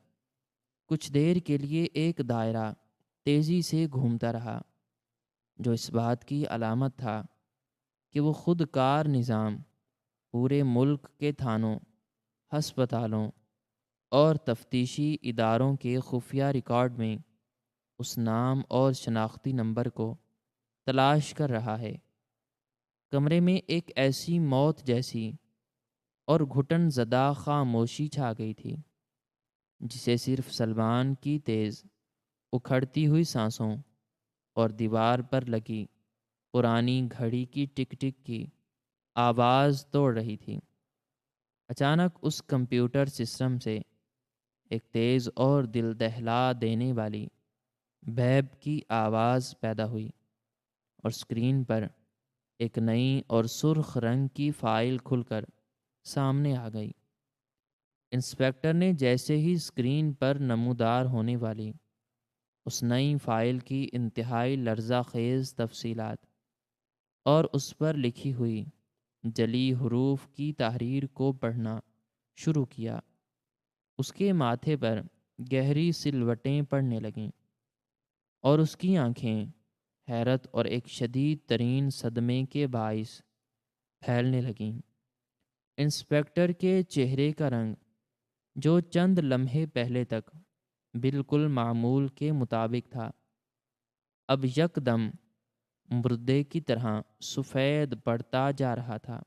A: کچھ دیر کے لیے ایک دائرہ تیزی سے گھومتا رہا، جو اس بات کی علامت تھا کہ وہ خود کار نظام پورے ملک کے تھانوں، ہسپتالوں اور تفتیشی اداروں کے خفیہ ریکارڈ میں اس نام اور شناختی نمبر کو تلاش کر رہا ہے۔ کمرے میں ایک ایسی موت جیسی اور گھٹن زدہ خاموشی چھا گئی تھی، جسے صرف سلمان کی تیز اکھڑتی ہوئی سانسوں اور دیوار پر لگی پرانی گھڑی کی ٹک ٹک کی آواز توڑ رہی تھی۔ اچانک اس کمپیوٹر سسٹم سے ایک تیز اور دل دہلا دینے والی بیب کی آواز پیدا ہوئی، اور اسکرین پر ایک نئی اور سرخ رنگ کی فائل کھل کر سامنے آ گئی۔ انسپکٹر نے جیسے ہی اسکرین پر نمودار ہونے والی اس نئی فائل کی انتہائی لرزہ خیز تفصیلات اور اس پر لکھی ہوئی جلی حروف کی تحریر کو پڑھنا شروع کیا، اس کے ماتھے پر گہری سلوٹیں پڑنے لگیں اور اس کی آنکھیں حیرت اور ایک شدید ترین صدمے کے باعث پھیلنے لگیں۔ انسپکٹر کے چہرے کا رنگ، جو چند لمحے پہلے تک بالکل معمول کے مطابق تھا، اب یکدم مردے کی طرح سفید پڑتا جا رہا تھا۔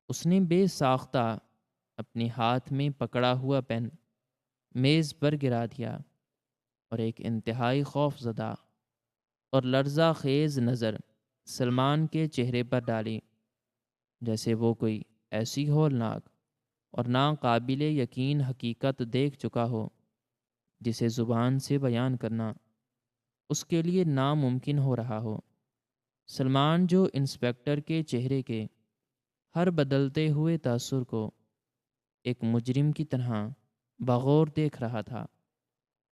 A: اس نے بے ساختہ اپنے ہاتھ میں پکڑا ہوا پین میز پر گرا دیا اور ایک انتہائی خوف زدہ اور لرزہ خیز نظر سلمان کے چہرے پر ڈالی، جیسے وہ کوئی ایسی ہولناک اور ناقابل یقین حقیقت دیکھ چکا ہو جسے زبان سے بیان کرنا اس کے لیے ناممکن ہو رہا ہو۔ سلمان، جو انسپکٹر کے چہرے کے ہر بدلتے ہوئے تاثر کو ایک مجرم کی طرح بغور دیکھ رہا تھا،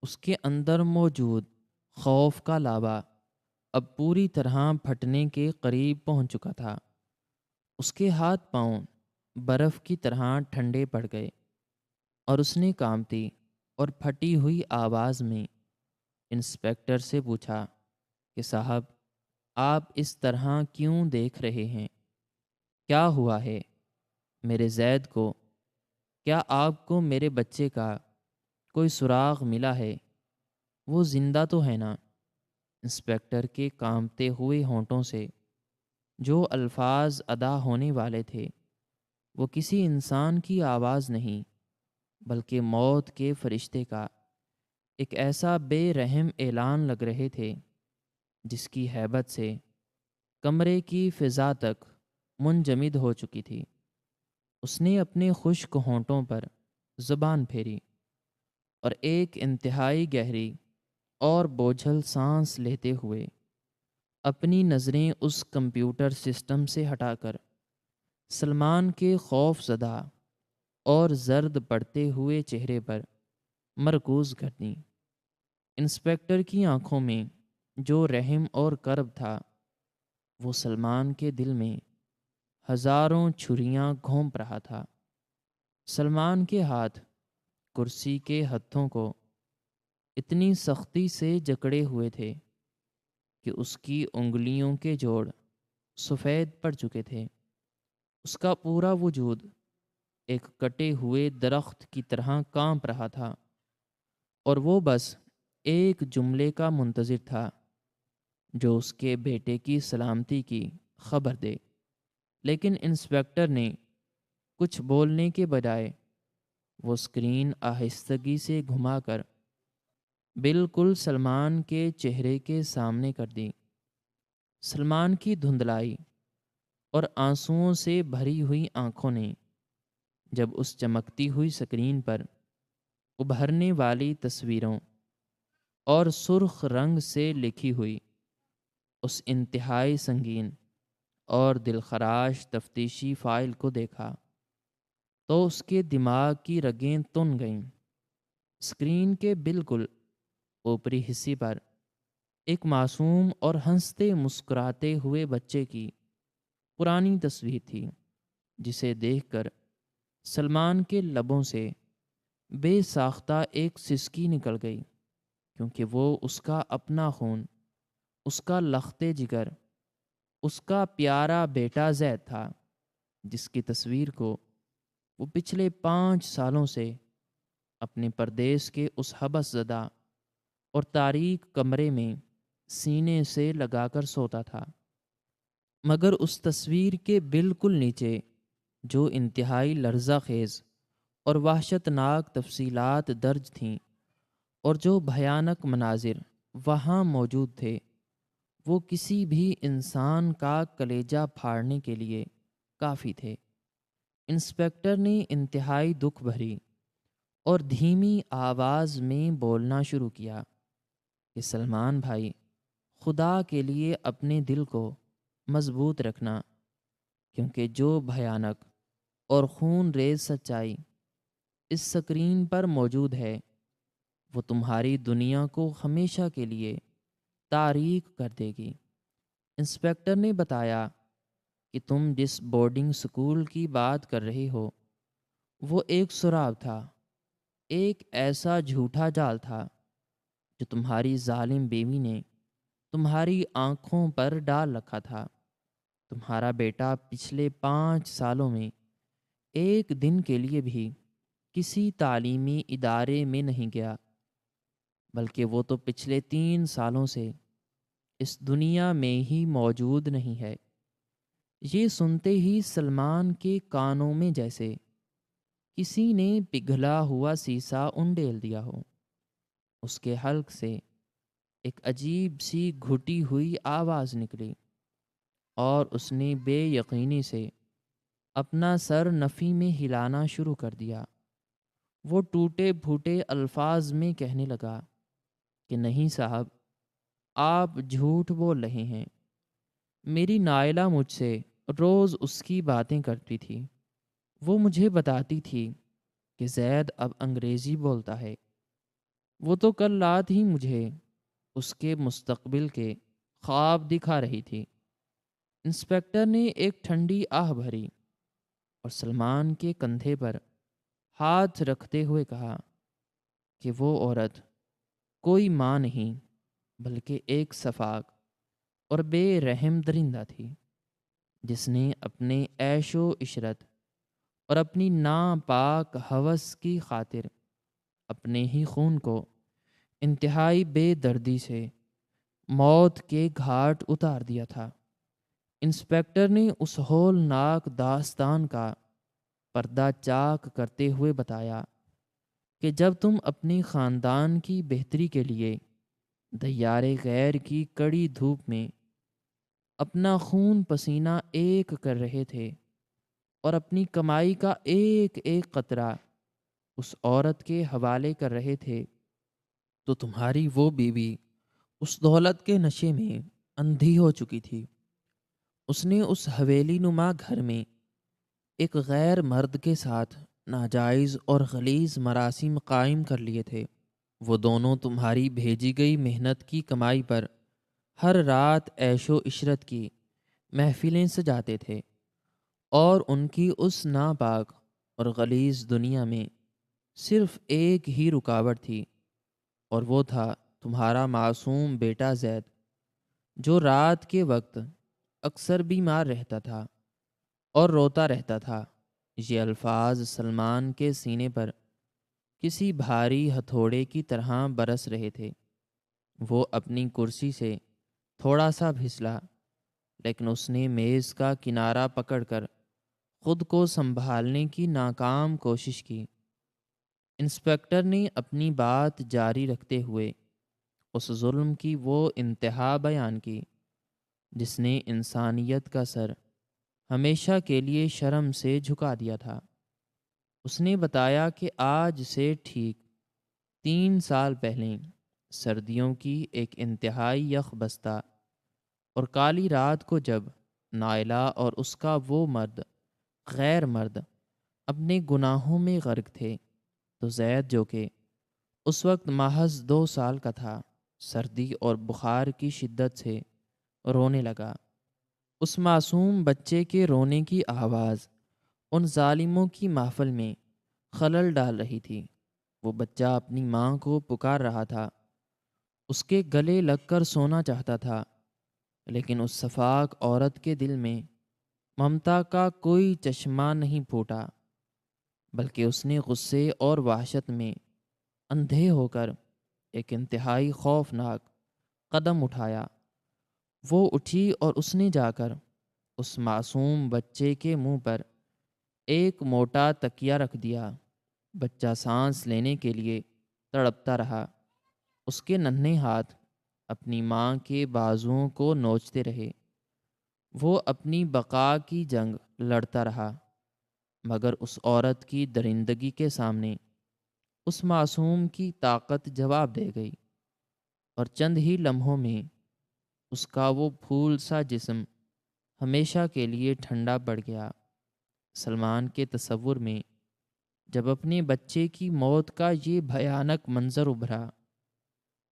A: اس کے اندر موجود خوف کا لابا اب پوری طرح پھٹنے کے قریب پہنچ چکا تھا۔ اس کے ہاتھ پاؤں برف کی طرح ٹھنڈے پڑ گئے اور اس نے کانپتی اور پھٹی ہوئی آواز میں انسپکٹر سے پوچھا کہ صاحب، آپ اس طرح کیوں دیکھ رہے ہیں؟ کیا ہوا ہے میرے زید کو؟ کیا آپ کو میرے بچے کا کوئی سراغ ملا ہے؟ وہ زندہ تو ہے نا؟ انسپکٹر کے کانپتے ہوئے ہونٹوں سے جو الفاظ ادا ہونے والے تھے وہ کسی انسان کی آواز نہیں بلکہ موت کے فرشتے کا ایک ایسا بے رحم اعلان لگ رہے تھے جس کی ہیبت سے کمرے کی فضا تک منجمد ہو چکی تھی۔ اس نے اپنے خشک ہونٹوں پر زبان پھیری اور ایک انتہائی گہری اور بوجھل سانس لیتے ہوئے اپنی نظریں اس کمپیوٹر سسٹم سے ہٹا کر سلمان کے خوف زدہ اور زرد پڑتے ہوئے چہرے پر مرکوز کر دیں۔ انسپکٹر کی آنکھوں میں جو رحم اور کرب تھا، وہ سلمان کے دل میں ہزاروں چھریاں گھونپ رہا تھا۔ سلمان کے ہاتھ کرسی کے ہتھوں کو اتنی سختی سے جکڑے ہوئے تھے کہ اس کی انگلیوں کے جوڑ سفید پڑ چکے تھے۔ اس کا پورا وجود ایک کٹے ہوئے درخت کی طرح کانپ رہا تھا، اور وہ بس ایک جملے کا منتظر تھا جو اس کے بیٹے کی سلامتی کی خبر دے۔ لیکن انسپکٹر نے کچھ بولنے کے بجائے وہ اسکرین آہستگی سے گھما کر بالکل سلمان کے چہرے کے سامنے کر دی۔ سلمان کی دھندلائی اور آنسوؤں سے بھری ہوئی آنکھوں نے جب اس چمکتی ہوئی سکرین پر ابھرنے والی تصویروں اور سرخ رنگ سے لکھی ہوئی اس انتہائی سنگین اور دلخراش تفتیشی فائل کو دیکھا تو اس کے دماغ کی رگیں تن گئیں۔ اسکرین کے بالکل اوپری حصے پر ایک معصوم اور ہنستے مسکراتے ہوئے بچے کی پرانی تصویر تھی، جسے دیکھ کر سلمان کے لبوں سے بے ساختہ ایک سسکی نکل گئی، کیونکہ وہ اس کا اپنا خون، اس کا لخت جگر، اس کا پیارا بیٹا زید تھا، جس کی تصویر کو وہ پچھلے 5 سالوں سے اپنے پردیس کے اس حبس زدہ اور تاریک کمرے میں سینے سے لگا کر سوتا تھا۔ مگر اس تصویر کے بالکل نیچے جو انتہائی لرزہ خیز اور وحشت ناک تفصیلات درج تھیں اور جو بھیانک مناظر وہاں موجود تھے، وہ کسی بھی انسان کا کلیجہ پھاڑنے کے لیے کافی تھے۔ انسپکٹر نے انتہائی دکھ بھری اور دھیمی آواز میں بولنا شروع کیا کہ سلمان بھائی، خدا کے لیے اپنے دل کو مضبوط رکھنا، کیونکہ جو بھیانک اور خون ریز سچائی اس سکرین پر موجود ہے، وہ تمہاری دنیا کو ہمیشہ کے لیے تاریک کر دے گی۔ انسپکٹر نے بتایا کہ تم جس بورڈنگ سکول کی بات کر رہے ہو، وہ ایک سراب تھا، ایک ایسا جھوٹا جال تھا جو تمہاری ظالم بیوی نے تمہاری آنکھوں پر ڈال رکھا تھا۔ تمہارا بیٹا پچھلے 5 سالوں میں ایک دن کے لیے بھی کسی تعلیمی ادارے میں نہیں گیا، بلکہ وہ تو پچھلے 3 سالوں سے اس دنیا میں ہی موجود نہیں ہے۔ یہ سنتے ہی سلمان کے کانوں میں جیسے کسی نے پگھلا ہوا سیسا انڈیل دیا ہو۔ اس کے حلق سے ایک عجیب سی گھٹی ہوئی آواز نکلی، اور اس نے بے یقینی سے اپنا سر نفی میں ہلانا شروع کر دیا۔ وہ ٹوٹے پھوٹے الفاظ میں کہنے لگا کہ نہیں صاحب، آپ جھوٹ بول رہے ہیں۔ میری نائلہ مجھ سے روز اس کی باتیں کرتی تھی۔ وہ مجھے بتاتی تھی کہ زید اب انگریزی بولتا ہے۔ وہ تو کل رات ہی مجھے اس کے مستقبل کے خواب دکھا رہی تھی۔ انسپکٹر نے ایک ٹھنڈی آہ بھری اور سلمان کے کندھے پر ہاتھ رکھتے ہوئے کہا کہ وہ عورت کوئی ماں نہیں، بلکہ ایک سفاک اور بے رحم درندہ تھی، جس نے اپنے عیش و عشرت اور اپنی ناپاک ہوس کی خاطر اپنے ہی خون کو انتہائی بے دردی سے موت کے گھاٹ اتار دیا تھا۔ انسپکٹر نے اس ہولناک داستان کا پردہ چاک کرتے ہوئے بتایا کہ جب تم اپنی خاندان کی بہتری کے لیے دیار غیر کی کڑی دھوپ میں اپنا خون پسینہ ایک کر رہے تھے اور اپنی کمائی کا ایک ایک قطرہ اس عورت کے حوالے کر رہے تھے، تو تمہاری وہ بیوی اس دولت کے نشے میں اندھی ہو چکی تھی۔ اس نے اس حویلی نما گھر میں ایک غیر مرد کے ساتھ ناجائز اور غلیظ مراسم قائم کر لیے تھے۔ وہ دونوں تمہاری بھیجی گئی محنت کی کمائی پر ہر رات عیش و عشرت کی محفلیں سجاتے تھے، اور ان کی اس ناپاک اور غلیظ دنیا میں صرف ایک ہی رکاوٹ تھی، اور وہ تھا تمہارا معصوم بیٹا زید، جو رات کے وقت اکثر بیمار رہتا تھا اور روتا رہتا تھا۔ یہ الفاظ سلمان کے سینے پر کسی بھاری ہتھوڑے کی طرح برس رہے تھے۔ وہ اپنی کرسی سے تھوڑا سا پھسلا، لیکن اس نے میز کا کنارہ پکڑ کر خود کو سنبھالنے کی ناکام کوشش کی۔ انسپکٹر نے اپنی بات جاری رکھتے ہوئے اس ظلم کی وہ انتہا بیان کی جس نے انسانیت کا سر ہمیشہ کے لیے شرم سے جھکا دیا تھا۔ اس نے بتایا کہ آج سے ٹھیک 3 سال پہلے سردیوں کی ایک انتہائی یخ بستہ اور کالی رات کو جب نائلہ اور اس کا وہ مرد غیر مرد اپنے گناہوں میں غرق تھے، تو زید، جو کہ اس وقت محض 2 سال کا تھا، سردی اور بخار کی شدت سے رونے لگا۔ اس معصوم بچے کے رونے کی آواز ان ظالموں کی محفل میں خلل ڈال رہی تھی۔ وہ بچہ اپنی ماں کو پکار رہا تھا، اس کے گلے لگ کر سونا چاہتا تھا، لیکن اس صفاک عورت کے دل میں ممتا کا کوئی چشمہ نہیں پھوٹا، بلکہ اس نے غصے اور وحشت میں اندھے ہو کر ایک انتہائی خوفناک قدم اٹھایا۔ وہ اٹھی اور اس نے جا کر اس معصوم بچے کے منہ پر ایک موٹا تکیہ رکھ دیا۔ بچہ سانس لینے کے لیے تڑپتا رہا۔ اس کے ننھے ہاتھ اپنی ماں کے بازوؤں کو نوچتے رہے۔ وہ اپنی بقا کی جنگ لڑتا رہا، مگر اس عورت کی درندگی کے سامنے اس معصوم کی طاقت جواب دے گئی، اور چند ہی لمحوں میں اس کا وہ پھول سا جسم ہمیشہ کے لیے ٹھنڈا پڑ گیا۔ سلمان کے تصور میں جب اپنے بچے کی موت کا یہ بھیانک منظر ابھرا،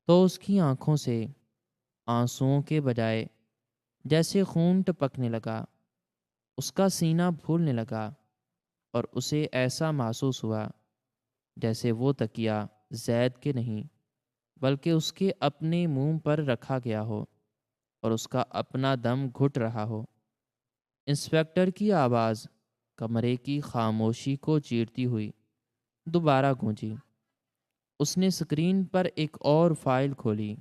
A: تو اس کی آنکھوں سے آنسوؤں کے بجائے جیسے خون ٹپکنے لگا، اس کا سینہ پھولنے لگا، اور اسے ایسا محسوس ہوا جیسے وہ تکیہ زید کے نہیں بلکہ اس کے اپنے منہ پر رکھا گیا ہو اور اس کا اپنا دم گھٹ رہا ہو۔ انسپکٹر کی آواز کمرے کی خاموشی کو چیرتی ہوئی دوبارہ گونجی۔ اس نے اسکرین پر ایک اور فائل کھولی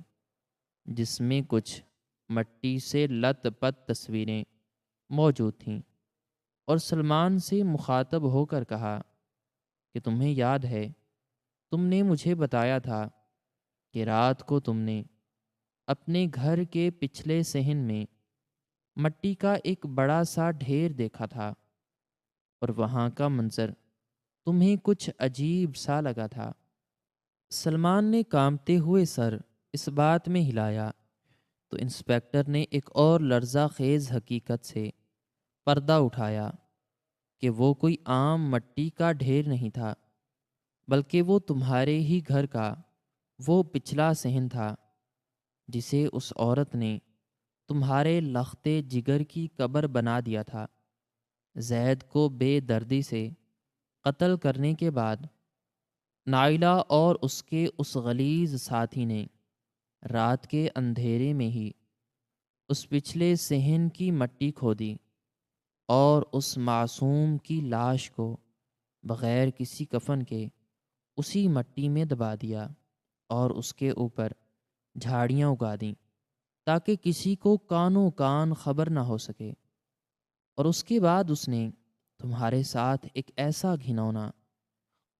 A: جس میں کچھ مٹی سے لت پت تصویریں موجود تھیں، اور سلمان سے مخاطب ہو کر کہا کہ تمہیں یاد ہے، تم نے مجھے بتایا تھا کہ رات کو تم نے اپنے گھر کے پچھلے صحن میں مٹی کا ایک بڑا سا ڈھیر دیکھا تھا، اور وہاں کا منظر تمہیں کچھ عجیب سا لگا تھا۔ سلمان نے کانپتے ہوئے سر اس بات میں ہلایا تو انسپکٹر نے ایک اور لرزہ خیز حقیقت سے پردہ اٹھایا کہ وہ کوئی عام مٹی کا ڈھیر نہیں تھا، بلکہ وہ تمہارے ہی گھر کا وہ پچھلا صحن تھا جسے اس عورت نے تمہارے لختے جگر کی قبر بنا دیا تھا۔ زید کو بے دردی سے قتل کرنے کے بعد نائلہ اور اس کے اس غلیظ ساتھی نے رات کے اندھیرے میں ہی اس پچھلے صحن کی مٹی کھودی اور اس معصوم کی لاش کو بغیر کسی کفن کے اسی مٹی میں دبا دیا اور اس کے اوپر جھاڑیاں اگا دیں تاکہ کسی کو کانوں کان خبر نہ ہو سکے۔ اور اس کے بعد اس نے تمہارے ساتھ ایک ایسا گھنونا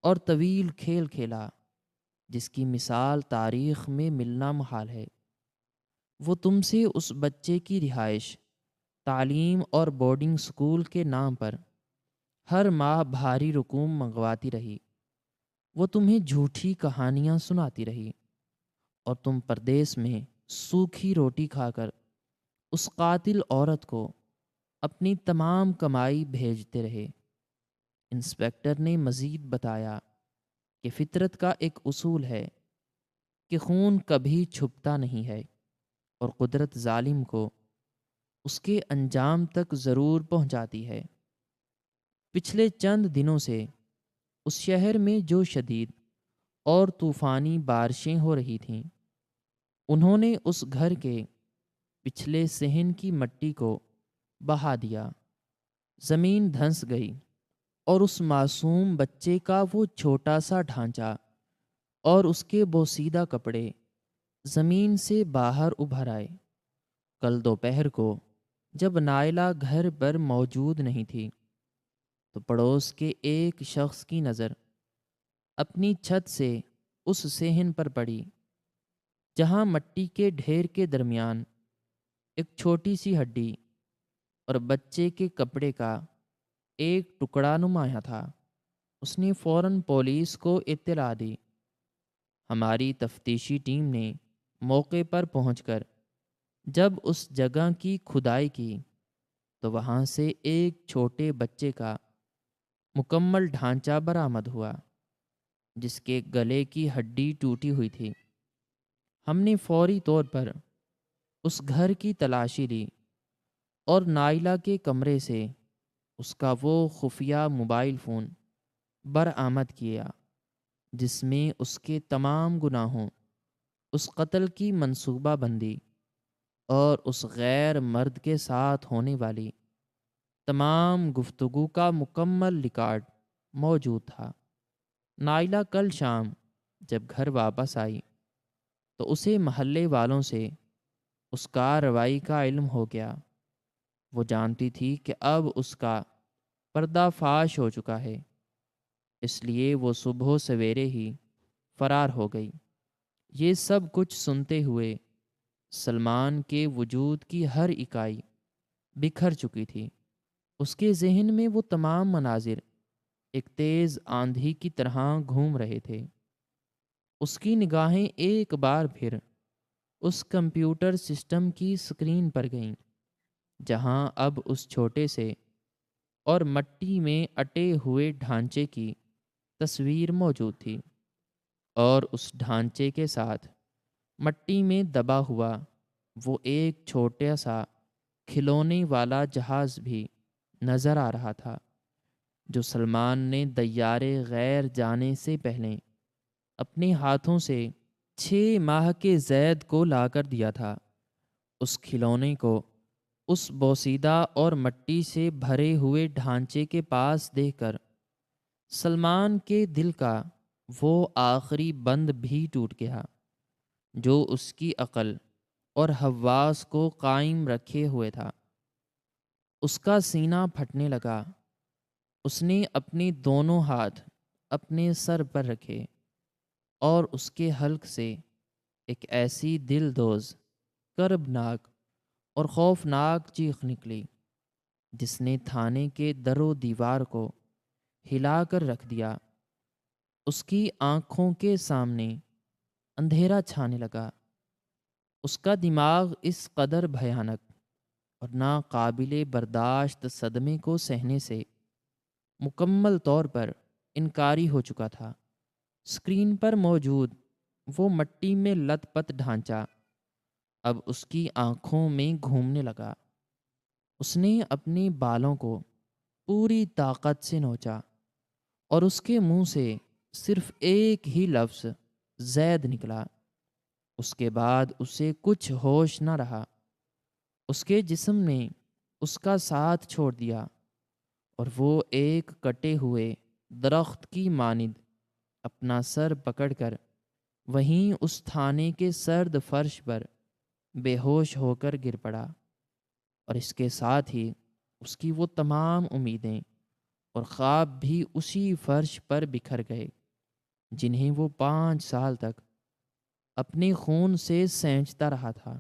A: اور طویل کھیل کھیلا جس کی مثال تاریخ میں ملنا محال ہے۔ وہ تم سے اس بچے کی رہائش، تعلیم اور بورڈنگ سکول کے نام پر ہر ماہ بھاری رقوم منگواتی رہی۔ وہ تمہیں جھوٹی کہانیاں سناتی رہی اور تم پردیس میں سوکھی روٹی کھا کر اس قاتل عورت کو اپنی تمام کمائی بھیجتے رہے۔ انسپکٹر نے مزید بتایا کہ فطرت کا ایک اصول ہے کہ خون کبھی چھپتا نہیں ہے اور قدرت ظالم کو اس کے انجام تک ضرور پہنچاتی ہے۔ پچھلے چند دنوں سے اس شہر میں جو شدید اور طوفانی بارشیں ہو رہی تھیں، انہوں نے اس گھر کے پچھلے صحن کی مٹی کو بہا دیا۔ زمین دھنس گئی اور اس معصوم بچے کا وہ چھوٹا سا ڈھانچہ اور اس کے بوسیدہ کپڑے زمین سے باہر ابھر آئے۔ کل دوپہر کو جب نائلہ گھر پر موجود نہیں تھی تو پڑوس کے ایک شخص کی نظر اپنی چھت سے اس صحن پر پڑی جہاں مٹی کے ڈھیر کے درمیان ایک چھوٹی سی ہڈی اور بچے کے کپڑے کا ایک ٹکڑا نمایاں تھا۔ اس نے فوراً پولیس کو اطلاع دی۔ ہماری تفتیشی ٹیم نے موقع پر پہنچ کر جب اس جگہ کی کھدائی کی تو وہاں سے ایک چھوٹے بچے کا مکمل ڈھانچہ برآمد ہوا جس کے گلے کی ہڈی ٹوٹی ہوئی تھی۔ ہم نے فوری طور پر اس گھر کی تلاشی لی اور نائلہ کے کمرے سے اس کا وہ خفیہ موبائل فون برآمد کیا جس میں اس کے تمام گناہوں، اس قتل کی منصوبہ بندی اور اس غیر مرد کے ساتھ ہونے والی تمام گفتگو کا مکمل ریکارڈ موجود تھا۔ نائلہ کل شام جب گھر واپس آئی تو اسے محلے والوں سے اس کارروائی کا علم ہو گیا۔ وہ جانتی تھی کہ اب اس کا پردہ فاش ہو چکا ہے، اس لیے وہ صبح سویرے ہی فرار ہو گئی۔ یہ سب کچھ سنتے ہوئے سلمان کے وجود کی ہر اکائی بکھر چکی تھی۔ اس کے ذہن میں وہ تمام مناظر ایک تیز آندھی کی طرح گھوم رہے تھے۔ اس کی نگاہیں ایک بار پھر اس کمپیوٹر سسٹم کی سکرین پر گئیں جہاں اب اس چھوٹے سے اور مٹی میں اٹے ہوئے ڈھانچے کی تصویر موجود تھی، اور اس ڈھانچے کے ساتھ مٹی میں دبا ہوا وہ ایک چھوٹا سا کھلونے والا جہاز بھی نظر آ رہا تھا جو سلمان نے دیارے غیر جانے سے پہلے اپنے ہاتھوں سے 6 ماہ کے زید کو لا کر دیا تھا۔ اس کھلونے کو اس بوسیدہ اور مٹی سے بھرے ہوئے ڈھانچے کے پاس دیکھ کر سلمان کے دل کا وہ آخری بند بھی ٹوٹ گیا جو اس کی عقل اور حواس کو قائم رکھے ہوئے تھا۔ اس کا سینہ پھٹنے لگا۔ اس نے اپنے دونوں ہاتھ اپنے سر پر رکھے اور اس کے حلق سے ایک ایسی دل دوز، کربناک اور خوفناک چیخ نکلی جس نے تھانے کے در و دیوار کو ہلا کر رکھ دیا۔ اس کی آنکھوں کے سامنے اندھیرا چھانے لگا۔ اس کا دماغ اس قدر بھیانک اور ناقابل برداشت صدمے کو سہنے سے مکمل طور پر انکاری ہو چکا تھا۔ اسکرین پر موجود وہ مٹی میں لت پت ڈھانچہ اب اس کی آنکھوں میں گھومنے لگا۔ اس نے اپنے بالوں کو پوری طاقت سے نوچا اور اس کے منہ سے صرف ایک ہی لفظ زید نکلا۔ اس کے بعد اسے کچھ ہوش نہ رہا۔ اس کے جسم نے اس کا ساتھ چھوڑ دیا اور وہ ایک کٹے ہوئے درخت کی مانند اپنا سر پکڑ کر وہیں اس تھانے کے سرد فرش پر بے ہوش ہو کر گر پڑا، اور اس کے ساتھ ہی اس کی وہ تمام امیدیں اور خواب بھی اسی فرش پر بکھر گئے جنہیں وہ 5 سال تک اپنے خون سے سینچتا رہا تھا۔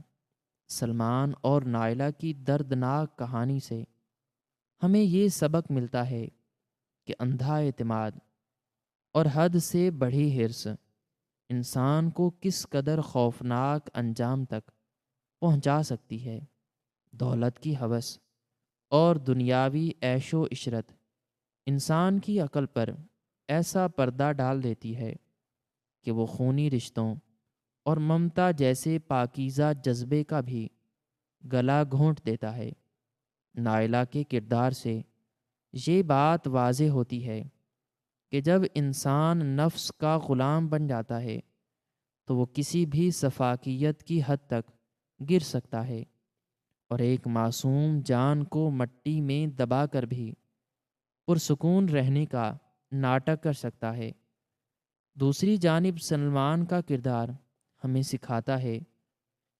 A: سلمان اور نائلہ کی دردناک کہانی سے ہمیں یہ سبق ملتا ہے کہ اندھا اعتماد اور حد سے بڑھی حرص انسان کو کس قدر خوفناک انجام تک پہنچا سکتی ہے۔ دولت کی ہوس اور دنیاوی عیش و عشرت انسان کی عقل پر ایسا پردہ ڈال دیتی ہے کہ وہ خونی رشتوں اور ممتا جیسے پاکیزہ جذبے کا بھی گلا گھونٹ دیتا ہے۔ نائلہ کے کردار سے یہ بات واضح ہوتی ہے کہ جب انسان نفس کا غلام بن جاتا ہے تو وہ کسی بھی سفاکیت کی حد تک گر سکتا ہے اور ایک معصوم جان کو مٹی میں دبا کر بھی پرسکون رہنے کا ناٹک کر سکتا ہے۔ دوسری جانب سلمان کا کردار ہمیں سکھاتا ہے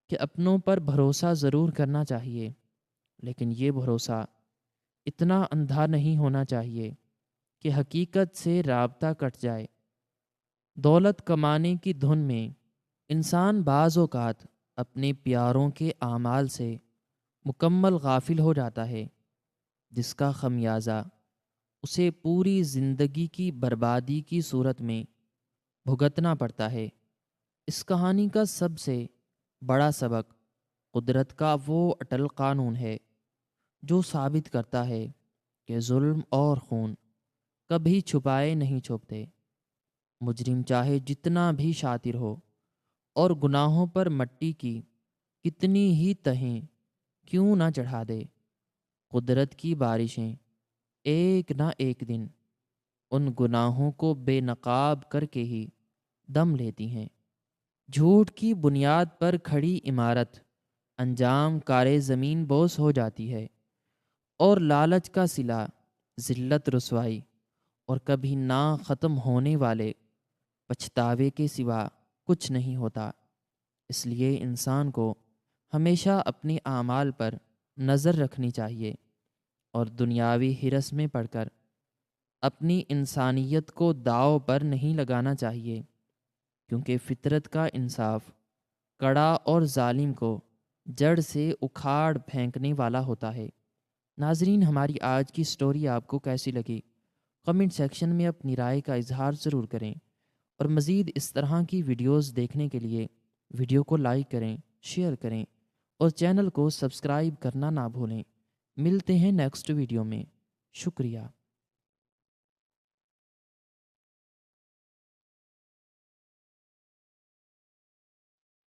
A: کہ اپنوں پر بھروسہ ضرور کرنا چاہیے، لیکن یہ بھروسہ اتنا اندھا نہیں ہونا چاہیے کہ حقیقت سے رابطہ کٹ جائے۔ دولت کمانے کی دھن میں انسان بعض اوقات اپنے پیاروں کے اعمال سے مکمل غافل ہو جاتا ہے، جس کا خمیازہ اسے پوری زندگی کی بربادی کی صورت میں بھگتنا پڑتا ہے۔ اس کہانی کا سب سے بڑا سبق قدرت کا وہ اٹل قانون ہے جو ثابت کرتا ہے کہ ظلم اور خون کبھی چھپائے نہیں چھپتے۔ مجرم چاہے جتنا بھی شاطر ہو اور گناہوں پر مٹی کی کتنی ہی تہیں کیوں نہ چڑھا دے، قدرت کی بارشیں ایک نہ ایک دن ان گناہوں کو بے نقاب کر کے ہی دم لیتی ہیں۔ جھوٹ کی بنیاد پر کھڑی عمارت انجام کارے زمین بوس ہو جاتی ہے، اور لالچ کا صلہ ذلت، رسوائی اور کبھی نہ ختم ہونے والے پچھتاوے کے سوا کچھ نہیں ہوتا۔ اس لیے انسان کو ہمیشہ اپنے اعمال پر نظر رکھنی چاہیے اور دنیاوی ہرس میں پڑ کر اپنی انسانیت کو داؤ پر نہیں لگانا چاہیے، کیونکہ فطرت کا انصاف کڑا اور ظالم کو جڑ سے اکھاڑ پھینکنے والا ہوتا ہے۔ ناظرین، ہماری آج کی سٹوری آپ کو کیسی لگی؟ کمنٹ سیکشن میں اپنی رائے کا اظہار ضرور کریں، اور مزید اس طرح کی ویڈیوز دیکھنے کے لیے ویڈیو کو لائک کریں، شیئر کریں اور چینل کو سبسکرائب کرنا نہ بھولیں۔ ملتے ہیں نیکسٹ ویڈیو میں۔ شکریہ۔